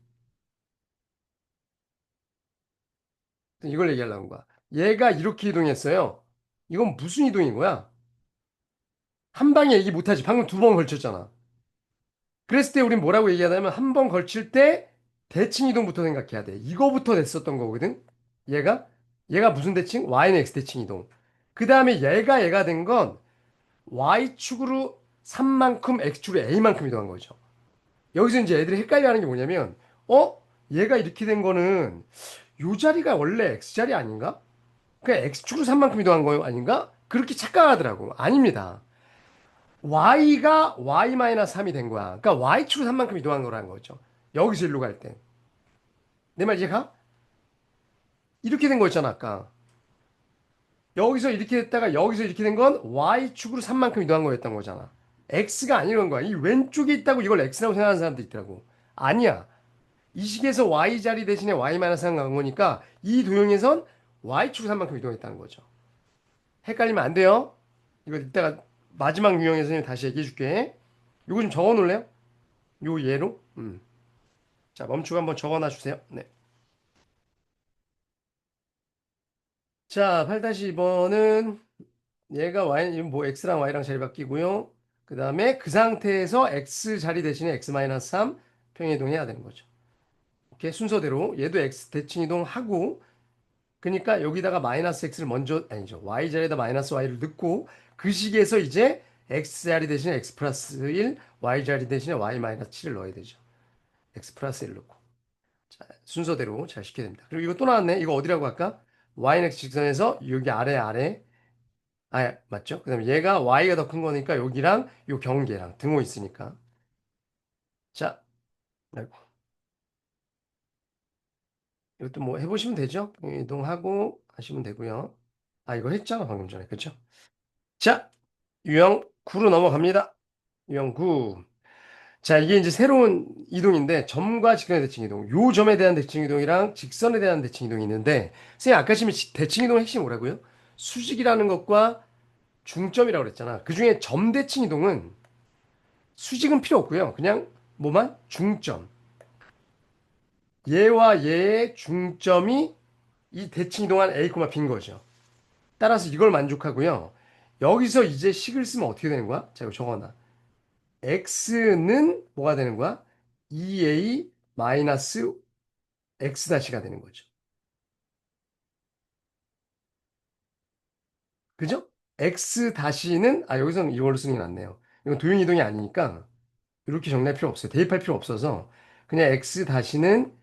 이걸 얘기하려는 거야. 얘가 이렇게 이동했어요. 이건 무슨 이동인 거야? 한 방에 얘기 못하지. 방금 두 번 걸쳤잖아. 그랬을 때 우린 뭐라고 얘기하냐면 한 번 걸칠 때 대칭 이동부터 생각해야 돼. 이거부터 됐었던 거거든. 얘가 무슨 대칭? y는 x 대칭 이동. 그 다음에 얘가 된 건 y축으로 3만큼 x축으로 a만큼 이동한 거죠. 여기서 이제 애들이 헷갈려하는 게 뭐냐면, 어? 얘가 이렇게 된 거는 요 자리가 원래 x자리 아닌가? 그냥 x축으로 3만큼 이동한 거 아닌가? 그렇게 착각하더라고. 아닙니다. y가 y-3이 된 거야. 그러니까 y축으로 3만큼 이동한 거라는 거죠. 여기서 일로 갈 때. 내 말 이해가? 이렇게 된 거였잖아, 아까. 여기서 이렇게 됐다가 여기서 이렇게 된 건 y축으로 3만큼 이동한 거였던 거잖아. x가 아니란 거야. 이 왼쪽에 있다고 이걸 x라고 생각하는 사람도 있더라고. 아니야. 이 식에서 y 자리 대신에 y-3 간 거니까 이 도형에선 y축 3만큼 이동했다는 거죠. 헷갈리면 안 돼요. 이거 이따가 마지막 유형에서 선생님 다시 얘기해 줄게. 이거 좀 적어 놓을래요? 요 예로? 자, 멈추고 한번 적어 놔 주세요. 네. 자, 8-2번은 얘가 y, 뭐 x랑 y랑 자리 바뀌고요. 그 다음에 그 상태에서 x 자리 대신에 x-3 평행이동해야 되는 거죠. 이렇게 순서대로 얘도 x 대칭 이동하고 그러니까 여기다가 마이너스 x를 먼저 아니죠. y 자리에다 마이너스 y를 넣고 그 식에서 이제 x 자리 대신에 x 플러스 1, y 자리 대신에 y 마이너스 7을 넣어야 되죠. x 플러스 1 넣고. 자, 순서대로 잘 시켜야 됩니다. 그리고 이거 또 나왔네. 이거 어디라고 할까? y는 x 직선에서 여기 아래 아 맞죠? 그다음에 얘가 y가 더 큰 거니까 여기랑 요 경계랑 등호 있으니까. 자, 아이고. 이것도 뭐 해보시면 되죠. 이동하고 하시면 되고요. 아 이거 했잖아 방금 전에 그쵸? 자, 유형 9로 넘어갑니다. 유형 9. 자, 이게 이제 새로운 이동인데 점과 직선의 대칭 이동. 요 점에 대한 대칭 이동이랑 직선에 대한 대칭 이동이 있는데 선생님 아까 지금 대칭 이동의 핵심이 뭐라고요? 수직이라는 것과 중점이라고 그랬잖아. 그중에 점 대칭 이동은 수직은 필요 없고요. 그냥 뭐만? 중점. 얘와 얘의 중점이 이 대칭 이동한 A, B인 거죠. 따라서 이걸 만족하고요. 여기서 이제 식을 쓰면 어떻게 되는 거야? 자, 이거 적어놔. x는 뭐가 되는 거야? 2a 마이너스 x 다시가 되는 거죠. 그죠? x 다시는 여기서는 이걸로 쓰는 게 낫네요. 이건 도형 이동이 아니니까 이렇게 정리할 필요 없어요. 대입할 필요 없어서 그냥 x 다시는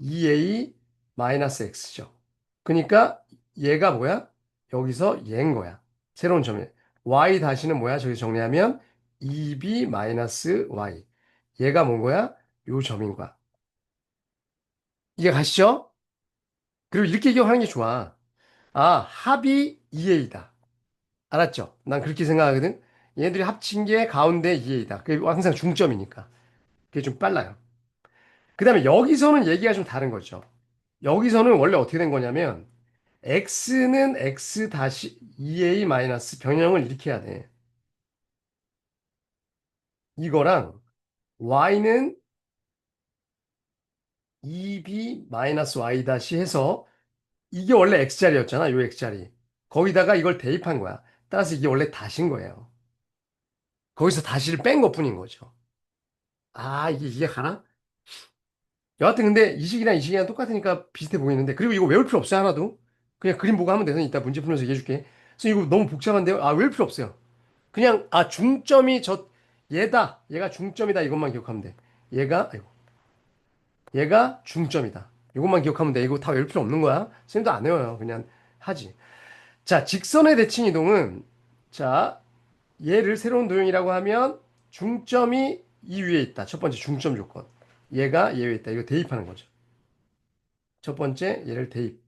2a 마이너스 x죠. 그러니까 얘가 뭐야? 여기서 얘인 거야. 새로운 점이. y 다시는 뭐야? 저기 정리하면 2b 마이너스 y. 얘가 뭔 거야? 요 점인 거야. 이해 가시죠? 그리고 이렇게 기억하는 게 좋아. 아, 합이 2a다. 알았죠? 난 그렇게 생각하거든. 얘들이 합친 게 가운데 2a다. 그게 항상 중점이니까. 그게 좀 빨라요. 그 다음에 여기서는 얘기가 좀 다른 거죠. 여기서는 원래 어떻게 된 거냐면 x는 x 다시 2a 마이너스 변형을 이렇게 해야 돼. 이거랑 y는 2b 마이너스 y 다시 해서 이게 원래 x자리였잖아. 요 x자리. 거기다가 이걸 대입한 거야. 따라서 이게 원래 다신 거예요. 거기서 다시를 뺀 것뿐인 거죠. 아, 이게 가나? 여하튼 근데 이식이랑 이식이랑 똑같으니까 비슷해 보이는데 그리고 이거 외울 필요 없어요 하나도. 그냥 그림 보고 하면 돼서 이따 문제 풀면서 얘기해 줄게. 그래서 이거 너무 복잡한데요? 외울 필요 없어요. 그냥 중점이 얘다. 얘가 중점이다. 이것만 기억하면 돼. 아이고, 얘가 중점이다. 이것만 기억하면 돼. 이거 다 외울 필요 없는 거야. 선생님도 안 외워요. 그냥 하지. 자, 직선의 대칭 이동은 자, 얘를 새로운 도형이라고 하면 중점이 이 위에 있다. 첫 번째 중점 조건. 얘가 얘 위에 있다. 이거 대입하는 거죠. 첫 번째 얘를 대입.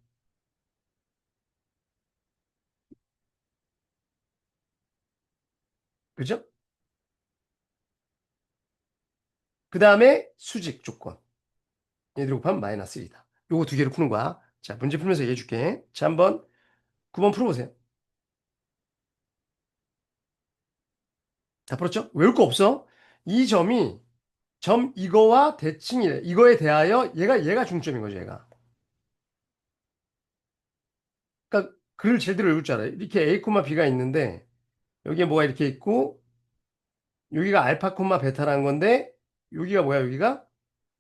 그죠? 그 다음에 수직 조건. 얘들 곱하면 마이너스 1이다. 요거 두 개를 푸는 거야. 자, 문제 풀면서 얘기해 줄게. 자, 한번 9번 풀어보세요. 다 풀었죠? 외울 거 없어. 이 점이 점 이거와 대칭이래. 이거에 대하여 얘가 중점인 거죠, 얘가. 그러니까 글을 제대로 읽을 줄 알아요. 이렇게 A, B가 있는데 여기에 뭐가 이렇게 있고 여기가 알파, 베타라는 건데 여기가 뭐야, 여기가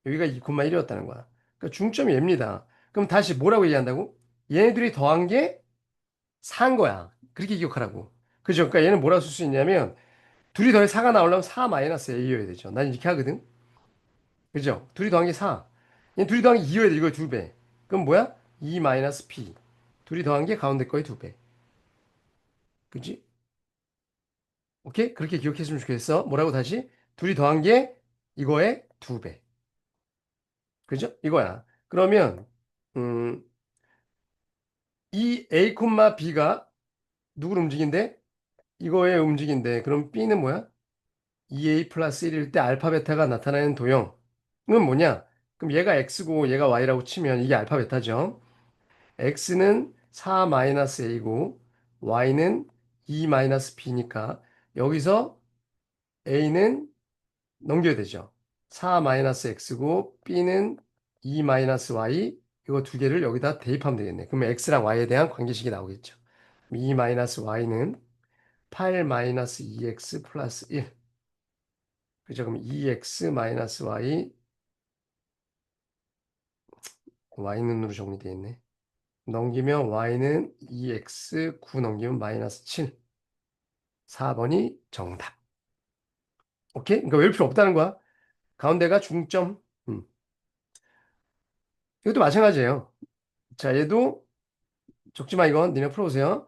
2, 1이었다는 거야. 그러니까 중점이 얘입니다. 그럼 다시 뭐라고 얘기한다고? 얘네들이 더한 게 4인 거야. 그렇게 기억하라고. 그죠? 그러니까 얘는 뭐라고 쓸 수 있냐면 둘이 더해 4가 나오려면 4 마이너스 A여야 되죠. 난 이렇게 하거든. 그죠? 둘이 더한 게 4. 얘 둘이 더한 게 2여야 돼. 이거 2배. 그럼 뭐야? 2 마이너스 P. 둘이 더한 게 가운데 거의 2배. 그지? 오케이? 그렇게 기억했으면 좋겠어. 뭐라고 다시? 둘이 더한 게 이거의 2배. 그죠? 이거야. 그러면 음, 이 A, B가 누구를 움직인대? 이거의 움직인대. 그럼 B는 뭐야? 2A 플러스 1일 때 알파 베타가 나타나는 도형은 뭐냐? 그럼 얘가 X고 얘가 Y라고 치면 이게 알파 베타죠. X는 4 마이너스 A고 Y는 2 마이너스 B니까 여기서 A는 넘겨야 되죠. 4 마이너스 X고 B는 2 마이너스 Y 이거 두 개를 여기다 대입하면 되겠네. 그러면 X랑 Y에 대한 관계식이 나오겠죠. 2 마이너스 Y는 8 마이너스 2X 플러스 1. 그죠? 그럼 2X 마이너스 Y Y는으로 정리되어 있네. 넘기면 Y는 2X 9 넘기면 마이너스 7. 4번이 정답. 오케이? 그러니까 외울 필요 없다는 거야. 가운데가 중점. 이것도 마찬가지예요. 자, 얘도 적지마 이건 니네 풀어보세요.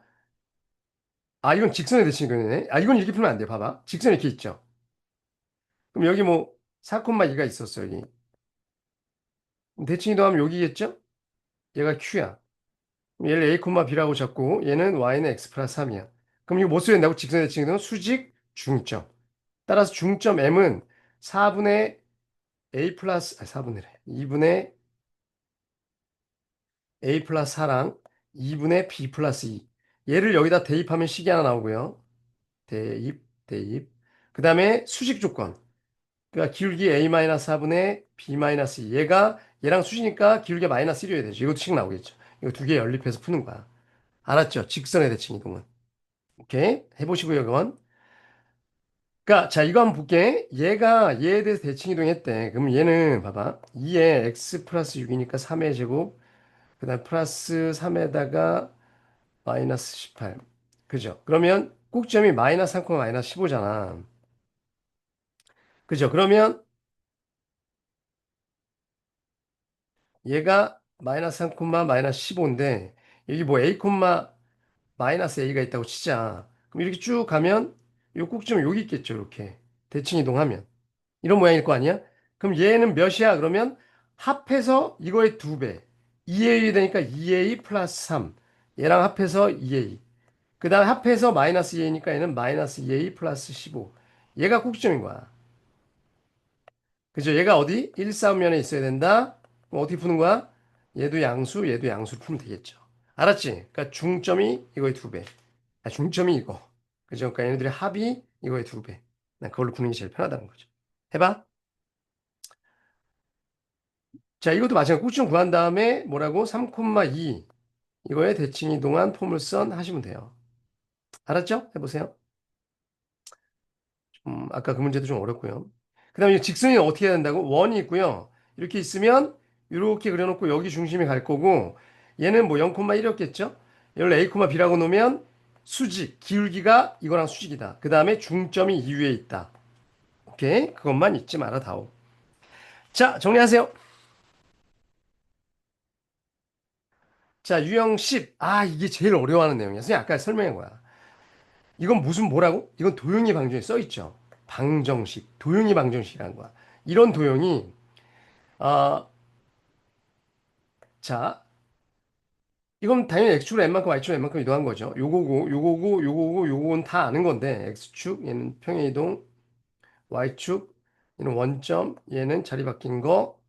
아, 이건 직선의 대칭이네. 아, 이건 이렇게 풀면 안 돼. 봐봐. 직선 이렇게 있죠. 그럼 여기 뭐 4,2가 있었어, 여기. 대칭 이동하면 여기겠죠? 얘가 Q야. 얘를 A, B라고 잡고 얘는 Y는 X 플러스 3이야. 그럼 이거 뭐 써야 된다고? 직선 대칭 이동은 수직 중점. 따라서 중점 M은 4분의 A 플러스, 4분의 2분의 A 플러스 4랑 2분의 B 플러스 2. 얘를 여기다 대입하면 식이 하나 나오고요. 대입, 대입. 그 다음에 수직 조건. 그러니까 기울기 A-4분의 B-2. 얘가 얘랑 수지니까 기울기 마이너스 1이어야 되죠. 이것도 식 나오겠죠. 이거 두 개 연립해서 푸는 거야. 알았죠? 직선의 대칭 이동은. 오케이? 해보시고요, 이건. 그러니까 자, 이거 한번 볼게. 얘가 얘에 대해서 대칭 이동했대. 그럼 얘는 봐봐. 2에 x 플러스 6이니까 3의 제곱. 그 다음 플러스 3에다가 마이너스 18. 그죠? 그러면 꼭점이 마이너스 3, 마이너스 15잖아. 그죠? 그러면 얘가 마이너스 3, 마이너스 15인데 여기 뭐 a, 마이너스 a가 있다고 치자. 그럼 이렇게 쭉 가면 요 꼭지점 여기 있겠죠. 이렇게 대칭 이동하면 이런 모양일 거 아니야? 그럼 얘는 몇이야? 그러면 합해서 이거의 2배 2a 되니까 2a 플러스 3 얘랑 합해서 2a 그 다음 합해서 마이너스 2a니까 얘는 마이너스 2a 플러스 15 얘가 꼭지점인 거야. 그죠? 얘가 어디? 1사면에 있어야 된다. 그럼 어떻게 푸는 거야? 얘도 양수, 얘도 양수로 풀면 되겠죠. 알았지? 그러니까 중점이 이거의 2배. 아, 중점이 이거. 그죠? 그러니까 얘네들의 합이 이거의 2배. 난 그걸로 푸는 게 제일 편하다는 거죠. 해봐. 자, 이것도 마찬가지로 꼭지점 구한 다음에 뭐라고? 3,2 이거에 대칭 이동한 포물선 하시면 돼요. 알았죠? 해보세요. 아까 그 문제도 좀 어렵고요. 그 다음에 직선이 어떻게 해야 된다고? 원이 있고요. 이렇게 있으면 이렇게 그려놓고 여기 중심이 갈 거고 얘는 뭐 0,1이었겠죠? 이걸 A, B라고 놓으면 수직, 기울기가 이거랑 수직이다. 그 다음에 중점이 이 위에 있다. 오케이? 그것만 잊지 말아 다오. 자, 정리하세요. 자, 유형 10. 아, 이게 제일 어려워하는 내용이야. 선생님 아까 설명한 거야. 이건 무슨 뭐라고? 이건 도형이 방정에 써 있죠. 방정식, 도형이 방정식이라는 거야. 이런 도형이 아, 자, 이건 당연히 x축으로 n만큼 y축으로 n만큼 이동한 거죠. 요거는 다 아는 건데 x축 얘는 평행 이동, y축 얘는 원점, 얘는 자리 바뀐 거.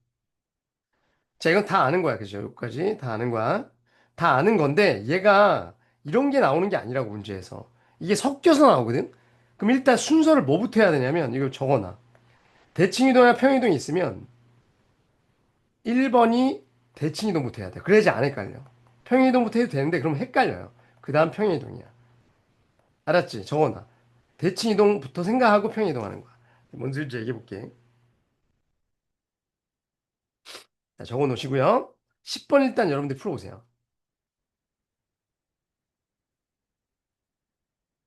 자, 이건 다 아는 거야. 그죠? 여기까지 다 아는 거야. 다 아는 건데 얘가 이런 게 나오는 게 아니라고 문제에서. 이게 섞여서 나오거든. 그럼 일단 순서를 뭐부터 해야 되냐면 이걸 적어놔. 대칭 이동이나 평행 이동이 있으면 1번이 대칭 이동부터 해야 돼. 그래야지 안 헷갈려. 평행 이동부터 해도 되는데 그럼 헷갈려요. 그 다음 평행 이동이야. 알았지? 적어놔. 대칭 이동부터 생각하고 평행 이동하는 거야. 뭔 소리인지 얘기해 볼게. 자, 적어 놓으시고요. 10번 일단 여러분들 풀어보세요.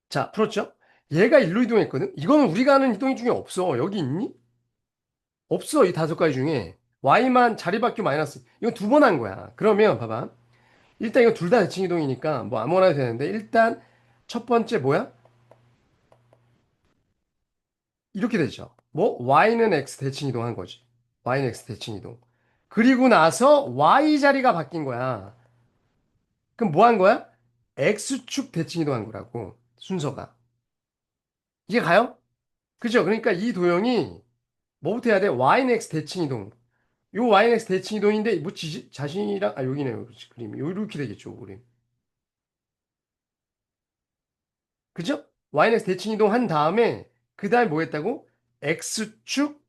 자, 풀었죠? 얘가 일로 이동했거든? 이거는 우리가 아는 이동이 중에 없어. 여기 있니? 없어. 이 다섯 가지 중에. y만 자리 바뀌고 마이너스. 이거 두 번 한 거야. 그러면 봐봐. 일단 이거 둘 다 대칭 이동이니까 뭐 아무거나 해도 되는데 일단 첫 번째 뭐야? 이렇게 되죠. 뭐 y는 x 대칭 이동한 거지. y는 x 대칭 이동. 그리고 나서 y 자리가 바뀐 거야. 그럼 뭐 한 거야? x축 대칭 이동한 거라고. 순서가. 이게 가요? 그죠? 그러니까 이 도형이 뭐부터 해야 돼? y는 x 대칭 이동. 요 y는 x 대칭 이동인데 뭐 자신이랑 아 여기네요. 그렇지, 그림이. 요렇게 되겠죠, 그림. 그죠? y는 x 대칭 이동 한 다음에 그 다음에 뭐 했다고? x축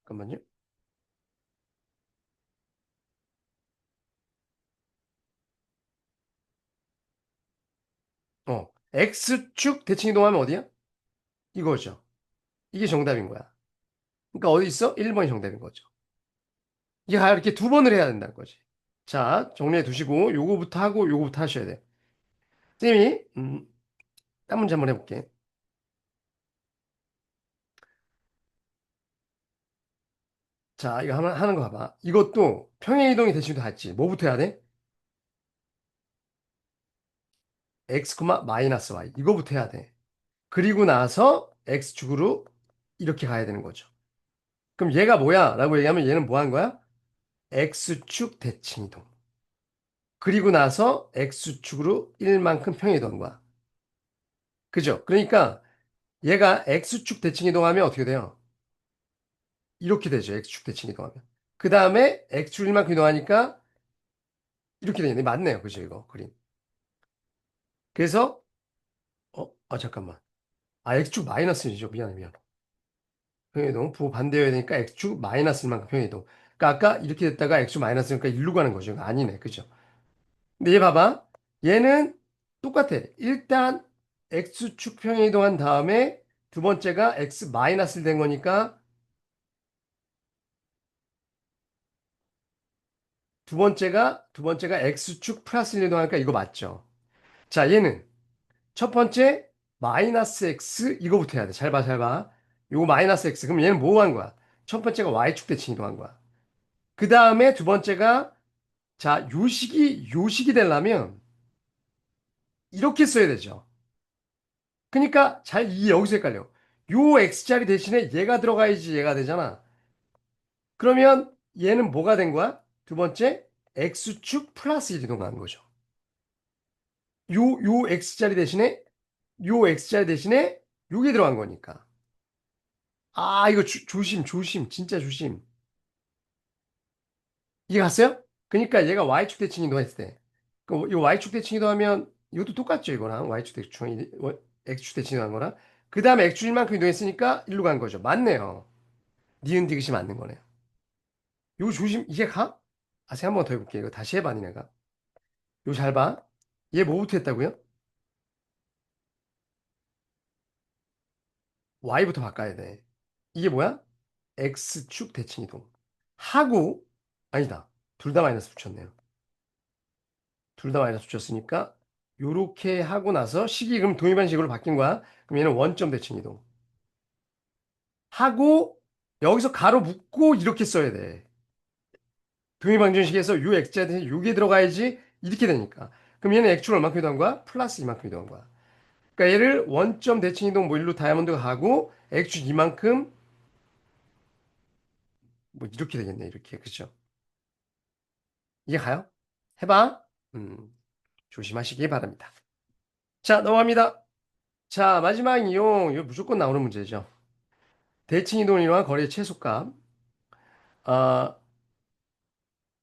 잠깐만요. x축 대칭 이동하면 어디야? 이거죠. 이게 정답인 거야. 그러니까 어디 있어? 1번이 정답인 거죠. 이게 이렇게 두 번을 해야 된다는 거지. 자, 정리해 두시고 요거부터 하고 요거부터 하셔야 돼. 쌤이 딴 문제 한번 해볼게. 자, 이거 하는 거 봐봐. 이것도 평행이동이 대칭도 같지. 뭐부터 해야 돼? x, 마이너스 y. 이거부터 해야 돼. 그리고 나서 x축으로 이렇게 가야 되는 거죠. 그럼 얘가 뭐야? 라고 얘기하면 얘는 뭐 한 거야? x축 대칭이동. 그리고 나서 x축으로 1만큼 평행이동한 거야. 그죠? 그러니까 얘가 x축 대칭이동하면 어떻게 돼요? 이렇게 되죠. x축 대칭이동하면. 그 다음에 x축 1만큼 이동하니까 이렇게 되겠네. 맞네요. 그죠? 이거 그림. 그래서 잠깐만. x축 마이너스 1이죠. 미안해, 미안. 평행이동 부호 반대여야 되니까 x축 마이너스 1만큼 평행이동. 그러니까 아까 이렇게 됐다가 x축 마이너스 니까 1로 가는 거죠. 아니네. 그죠? 근데 얘 봐봐. 얘는 똑같아. 일단 x축 평행이동한 다음에 두 번째가 x 마이너스 된 거니까 두 번째가 x축 플러스 1 이동하니까 이거 맞죠? 자, 얘는 첫 번째 마이너스 x 이거부터 해야 돼. 잘 봐, 잘 봐. 요거 마이너스 x. 그럼 얘는 뭐 한 거야? 첫 번째가 y축 대칭 이동한 거야. 그 다음에 두 번째가 자, 요식이 되려면 이렇게 써야 되죠. 그러니까 여기서 헷갈려. 요 x자리 대신에 얘가 들어가야지 얘가 되잖아. 그러면 얘는 뭐가 된 거야? 두 번째 x축 플러스 1 이동한 거죠. 요 x자리 대신에 요게 들어간 거니까. 아, 이거 조심. 진짜 조심. 이게 갔어요? 그러니까 얘가 y축 대칭 이동했을 때. 이 y축 대칭 이동하면 이것도 똑같죠, 이거랑. x축 대칭 이동한 거랑. 그 다음에 x축 1만큼 이동했으니까 일로 간 거죠. 맞네요. 니은 디귿이 맞는 거네요. 이거 조심, 이게 가? 아, 한 번 더 해볼게. 이거 다시 해봐, 니네가. 이거 잘 봐. 얘 뭐부터 했다고요? y부터 바꿔야 돼. 이게 뭐야? x축 대칭 이동. 하고, 아니다. 둘 다 마이너스 붙였네요. 둘 다 마이너스 붙였으니까, 요렇게 하고 나서 식이 그럼 동일반식으로 바뀐 거야. 그럼 얘는 원점 대칭 이동. 하고, 여기서 가로 묶고 이렇게 써야 돼. 동일방정식에서 요 x자 대신 요게 들어가야지 이렇게 되니까. 그럼 얘는 x축을 얼마큼 이동한 거야? 플러스 이만큼 이동한 거야. 그러니까 얘를 원점 대칭 이동 뭐 일로 다이아몬드가 가고 x축 이만큼 뭐 이렇게 되겠네. 이렇게. 그죠? 이게 가요? 해봐. 음, 조심하시기 바랍니다. 자, 넘어갑니다. 자, 마지막 이용. 이거 무조건 나오는 문제죠. 대칭 이동을 이용한 거리의 최소값. 아,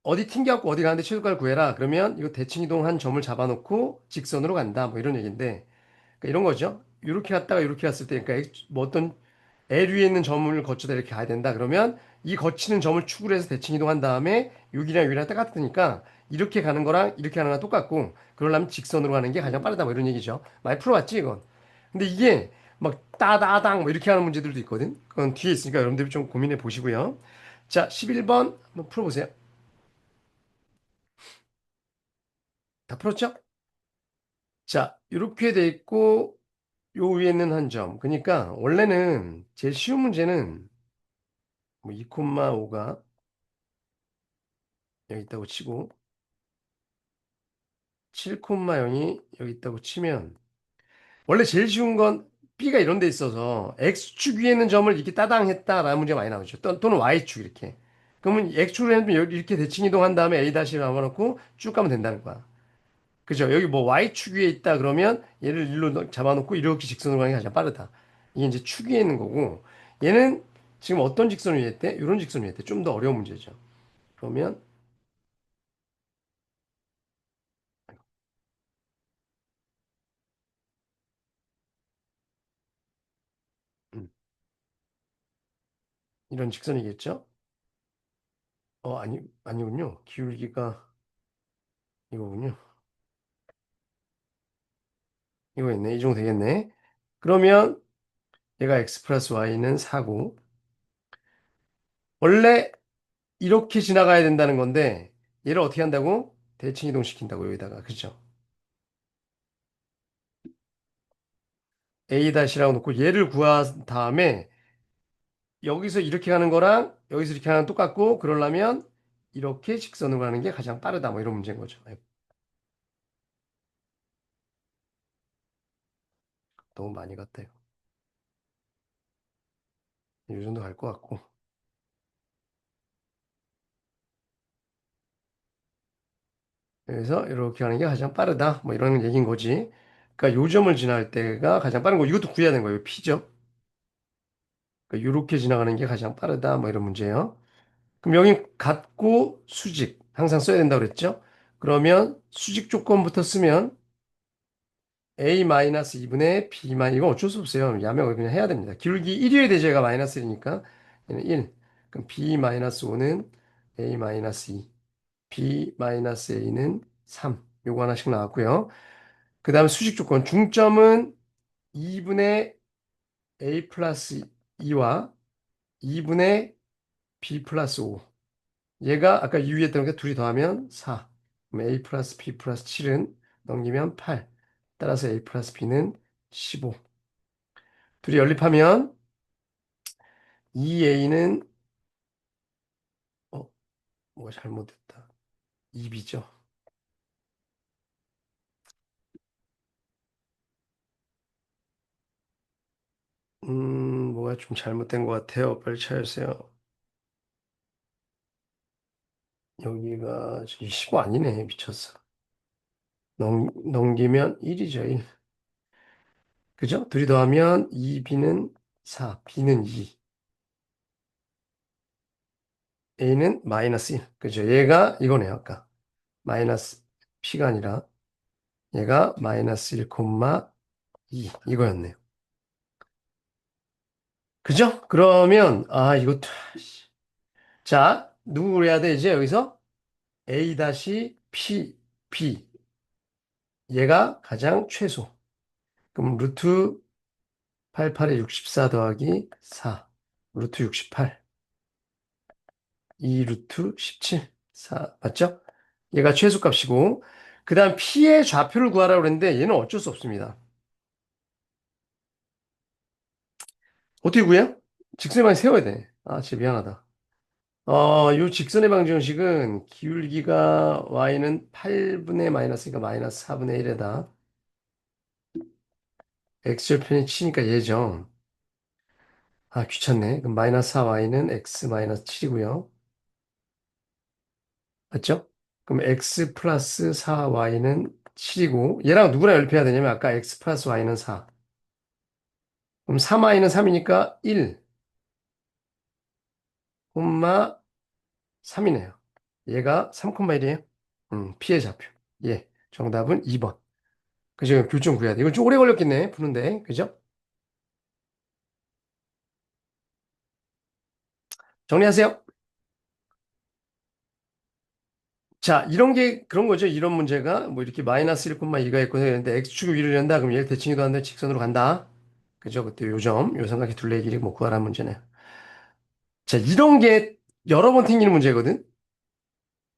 어디 튕겨갖고 어디 가는데 최소값을 구해라. 그러면 이거 대칭 이동한 점을 잡아놓고 직선으로 간다. 뭐 이런 얘기인데. 그러니까 이런 거죠. 이렇게 갔다가 이렇게 갔을 때, 그러니까 뭐 어떤 L 위에 있는 점을 거쳐다 이렇게 가야 된다. 그러면 이 거치는 점을 축으로 해서 대칭 이동한 다음에 여기랑 여기랑 똑같으니까 이렇게 가는 거랑 이렇게 가는 거랑 똑같고 그러려면 직선으로 가는 게 가장 빠르다. 뭐 이런 얘기죠. 많이 풀어봤지 이건. 근데 이게 막 따다당 뭐 이렇게 하는 문제들도 있거든. 그건 뒤에 있으니까 여러분들이 좀 고민해 보시고요. 자, 11번 한번 풀어보세요. 다 풀었죠? 자, 이렇게 돼 있고 요 위에 있는 한 점. 그러니까 원래는 제일 쉬운 문제는 뭐 2,5가 여기 있다고 치고 7,0이 여기 있다고 치면 원래 제일 쉬운 건 B가 이런 데 있어서 X축 위에 있는 점을 이렇게 따당 했다라는 문제가 많이 나오죠. 또는 Y축 이렇게. 그러면 X축을 했으면 여기 이렇게 대칭 이동한 다음에 A 다시를 남아놓고 쭉 가면 된다는 거야. 그죠? 여기 뭐 Y축 위에 있다 그러면 얘를 일로 잡아놓고 이렇게 직선으로 가는 게 가장 빠르다. 이게 이제 축 위에 있는 거고 얘는 지금 어떤 직선 위에 있대? 이런 직선 위에 있대. 좀 더 어려운 문제죠. 그러면 음, 이런 직선이겠죠? 아니군요. 기울기가 이거군요. 이거 있네. 이 정도 되겠네. 그러면 얘가 x 플러스 y는 4고 원래 이렇게 지나가야 된다는 건데 얘를 어떻게 한다고? 대칭 이동시킨다고 여기다가. 그죠? a 다시라고 놓고 얘를 구한 다음에 여기서 이렇게 가는 거랑 여기서 이렇게 하는 거 똑같고 그러려면 이렇게 직선으로 가는 게 가장 빠르다. 뭐 이런 문제인 거죠. 너무 많이 갔다 이거. 이 정도 갈 것 같고. 그래서 이렇게 하는 게 가장 빠르다. 뭐 이런 얘기인 거지. 그러니까 요점을 지날 때가 가장 빠른 거. 이것도 구해야 되는 거예요. P죠. 그러니까 이렇게 지나가는 게 가장 빠르다. 뭐 이런 문제예요. 그럼 여기 같고 수직 항상 써야 된다고 그랬죠? 그러면 수직 조건부터 쓰면 A-2분의 B- 이거 어쩔 수 없어요. 야매 그냥 해야 됩니다. 기울기 1위의 대제가 마이너스 1이니까 얘는 1. 그럼 B-5는 A-2, B-A는 3. 요거 하나씩 나왔고요. 그 다음 수직 조건 중점은 2분의 A 플러스 2와 2분의 B 플러스 5. 얘가 아까 2 위에 했던 게 둘이 더하면 4. 그럼 A 플러스 B 플러스 7은 넘기면 8. 따라서 A 플러스 B는 15. 둘이 연립하면 2A는 어, 뭐가 잘못됐다. 2B죠. 뭐가 좀 잘못된 것 같아요. 빨리 찾으세요. 여기가 저기 15 아니네. 미쳤어. 넘기면 1이죠. 1. 그죠? 둘이 더하면 2B는 4, B는 2, A는 마이너스 1. 그죠? 얘가 이거네요. 아까. 마이너스 P가 아니라 얘가 마이너스 1, 2 이거였네요. 그죠? 그러면 이것도 자 누구 그래야 돼 이제 여기서 A 다시 P B 얘가 가장 최소. 그럼 루트 88에 64 더하기 4 루트 68 2 루트 17 4 맞죠? 얘가 최소값이고 그 다음 P의 좌표를 구하라고 그랬는데 얘는 어쩔 수 없습니다. 어떻게 구해요? 직선에 많이 세워야 돼. 진짜 미안하다. 요 직선의 방정식은 기울기가 y는 8분의 마이너스니까 마이너스 4분의 1에다 x절편이 치니까 얘죠. 귀찮네. 그럼 마이너스 4y는 x 마이너스 7이고요. 맞죠? 그럼 x 플러스 4y는 7이고 얘랑 누구랑 연립해야 되냐면 아까 x 플러스 y는 4. 그럼 3y는 3이니까 1, 콤마 3이네요. 얘가 3,1이에요. p의 좌표. 예, 정답은 2번. 그죠? 교점 구해야 돼. 이건 좀 오래 걸렸겠네, 푸는데. 그죠? 정리하세요. 자, 이런 게 그런 거죠. 이런 문제가 뭐 이렇게 마이너스 1,2가 있고 했는데 x축을 위로 한다. 그럼 얘를 대칭이도 하는데 직선으로 간다. 그죠? 그때 요 삼각의 둘레의 길이 뭐 구하라는 문제네. 자, 이런 게 여러 번 생기는 문제거든.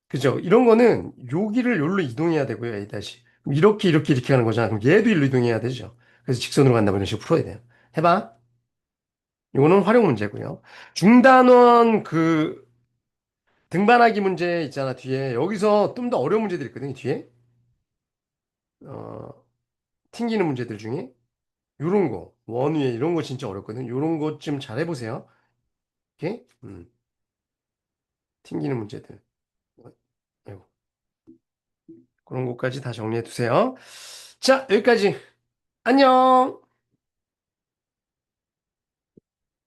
그죠? 이런 거는 여기를 여기로 이동해야 되고요. A 다시. 그럼 이렇게 하는 거잖아. 그럼 얘도 일로 이동해야 되죠. 그래서 직선으로 간다고 이런 식으로 풀어야 돼요. 해봐. 이거는 활용 문제고요. 중단원 그 등반하기 문제 있잖아, 뒤에. 여기서 좀 더 어려운 문제들이 있거든요, 뒤에. 어, 튕기는 문제들 중에. 요런 거. 원위에 이런 거 진짜 어렵거든. 요런 것 좀 잘 해보세요. 오케이? 튕기는 문제들. 아이고, 그런 것까지 다 정리해 두세요. 자, 여기까지. 안녕!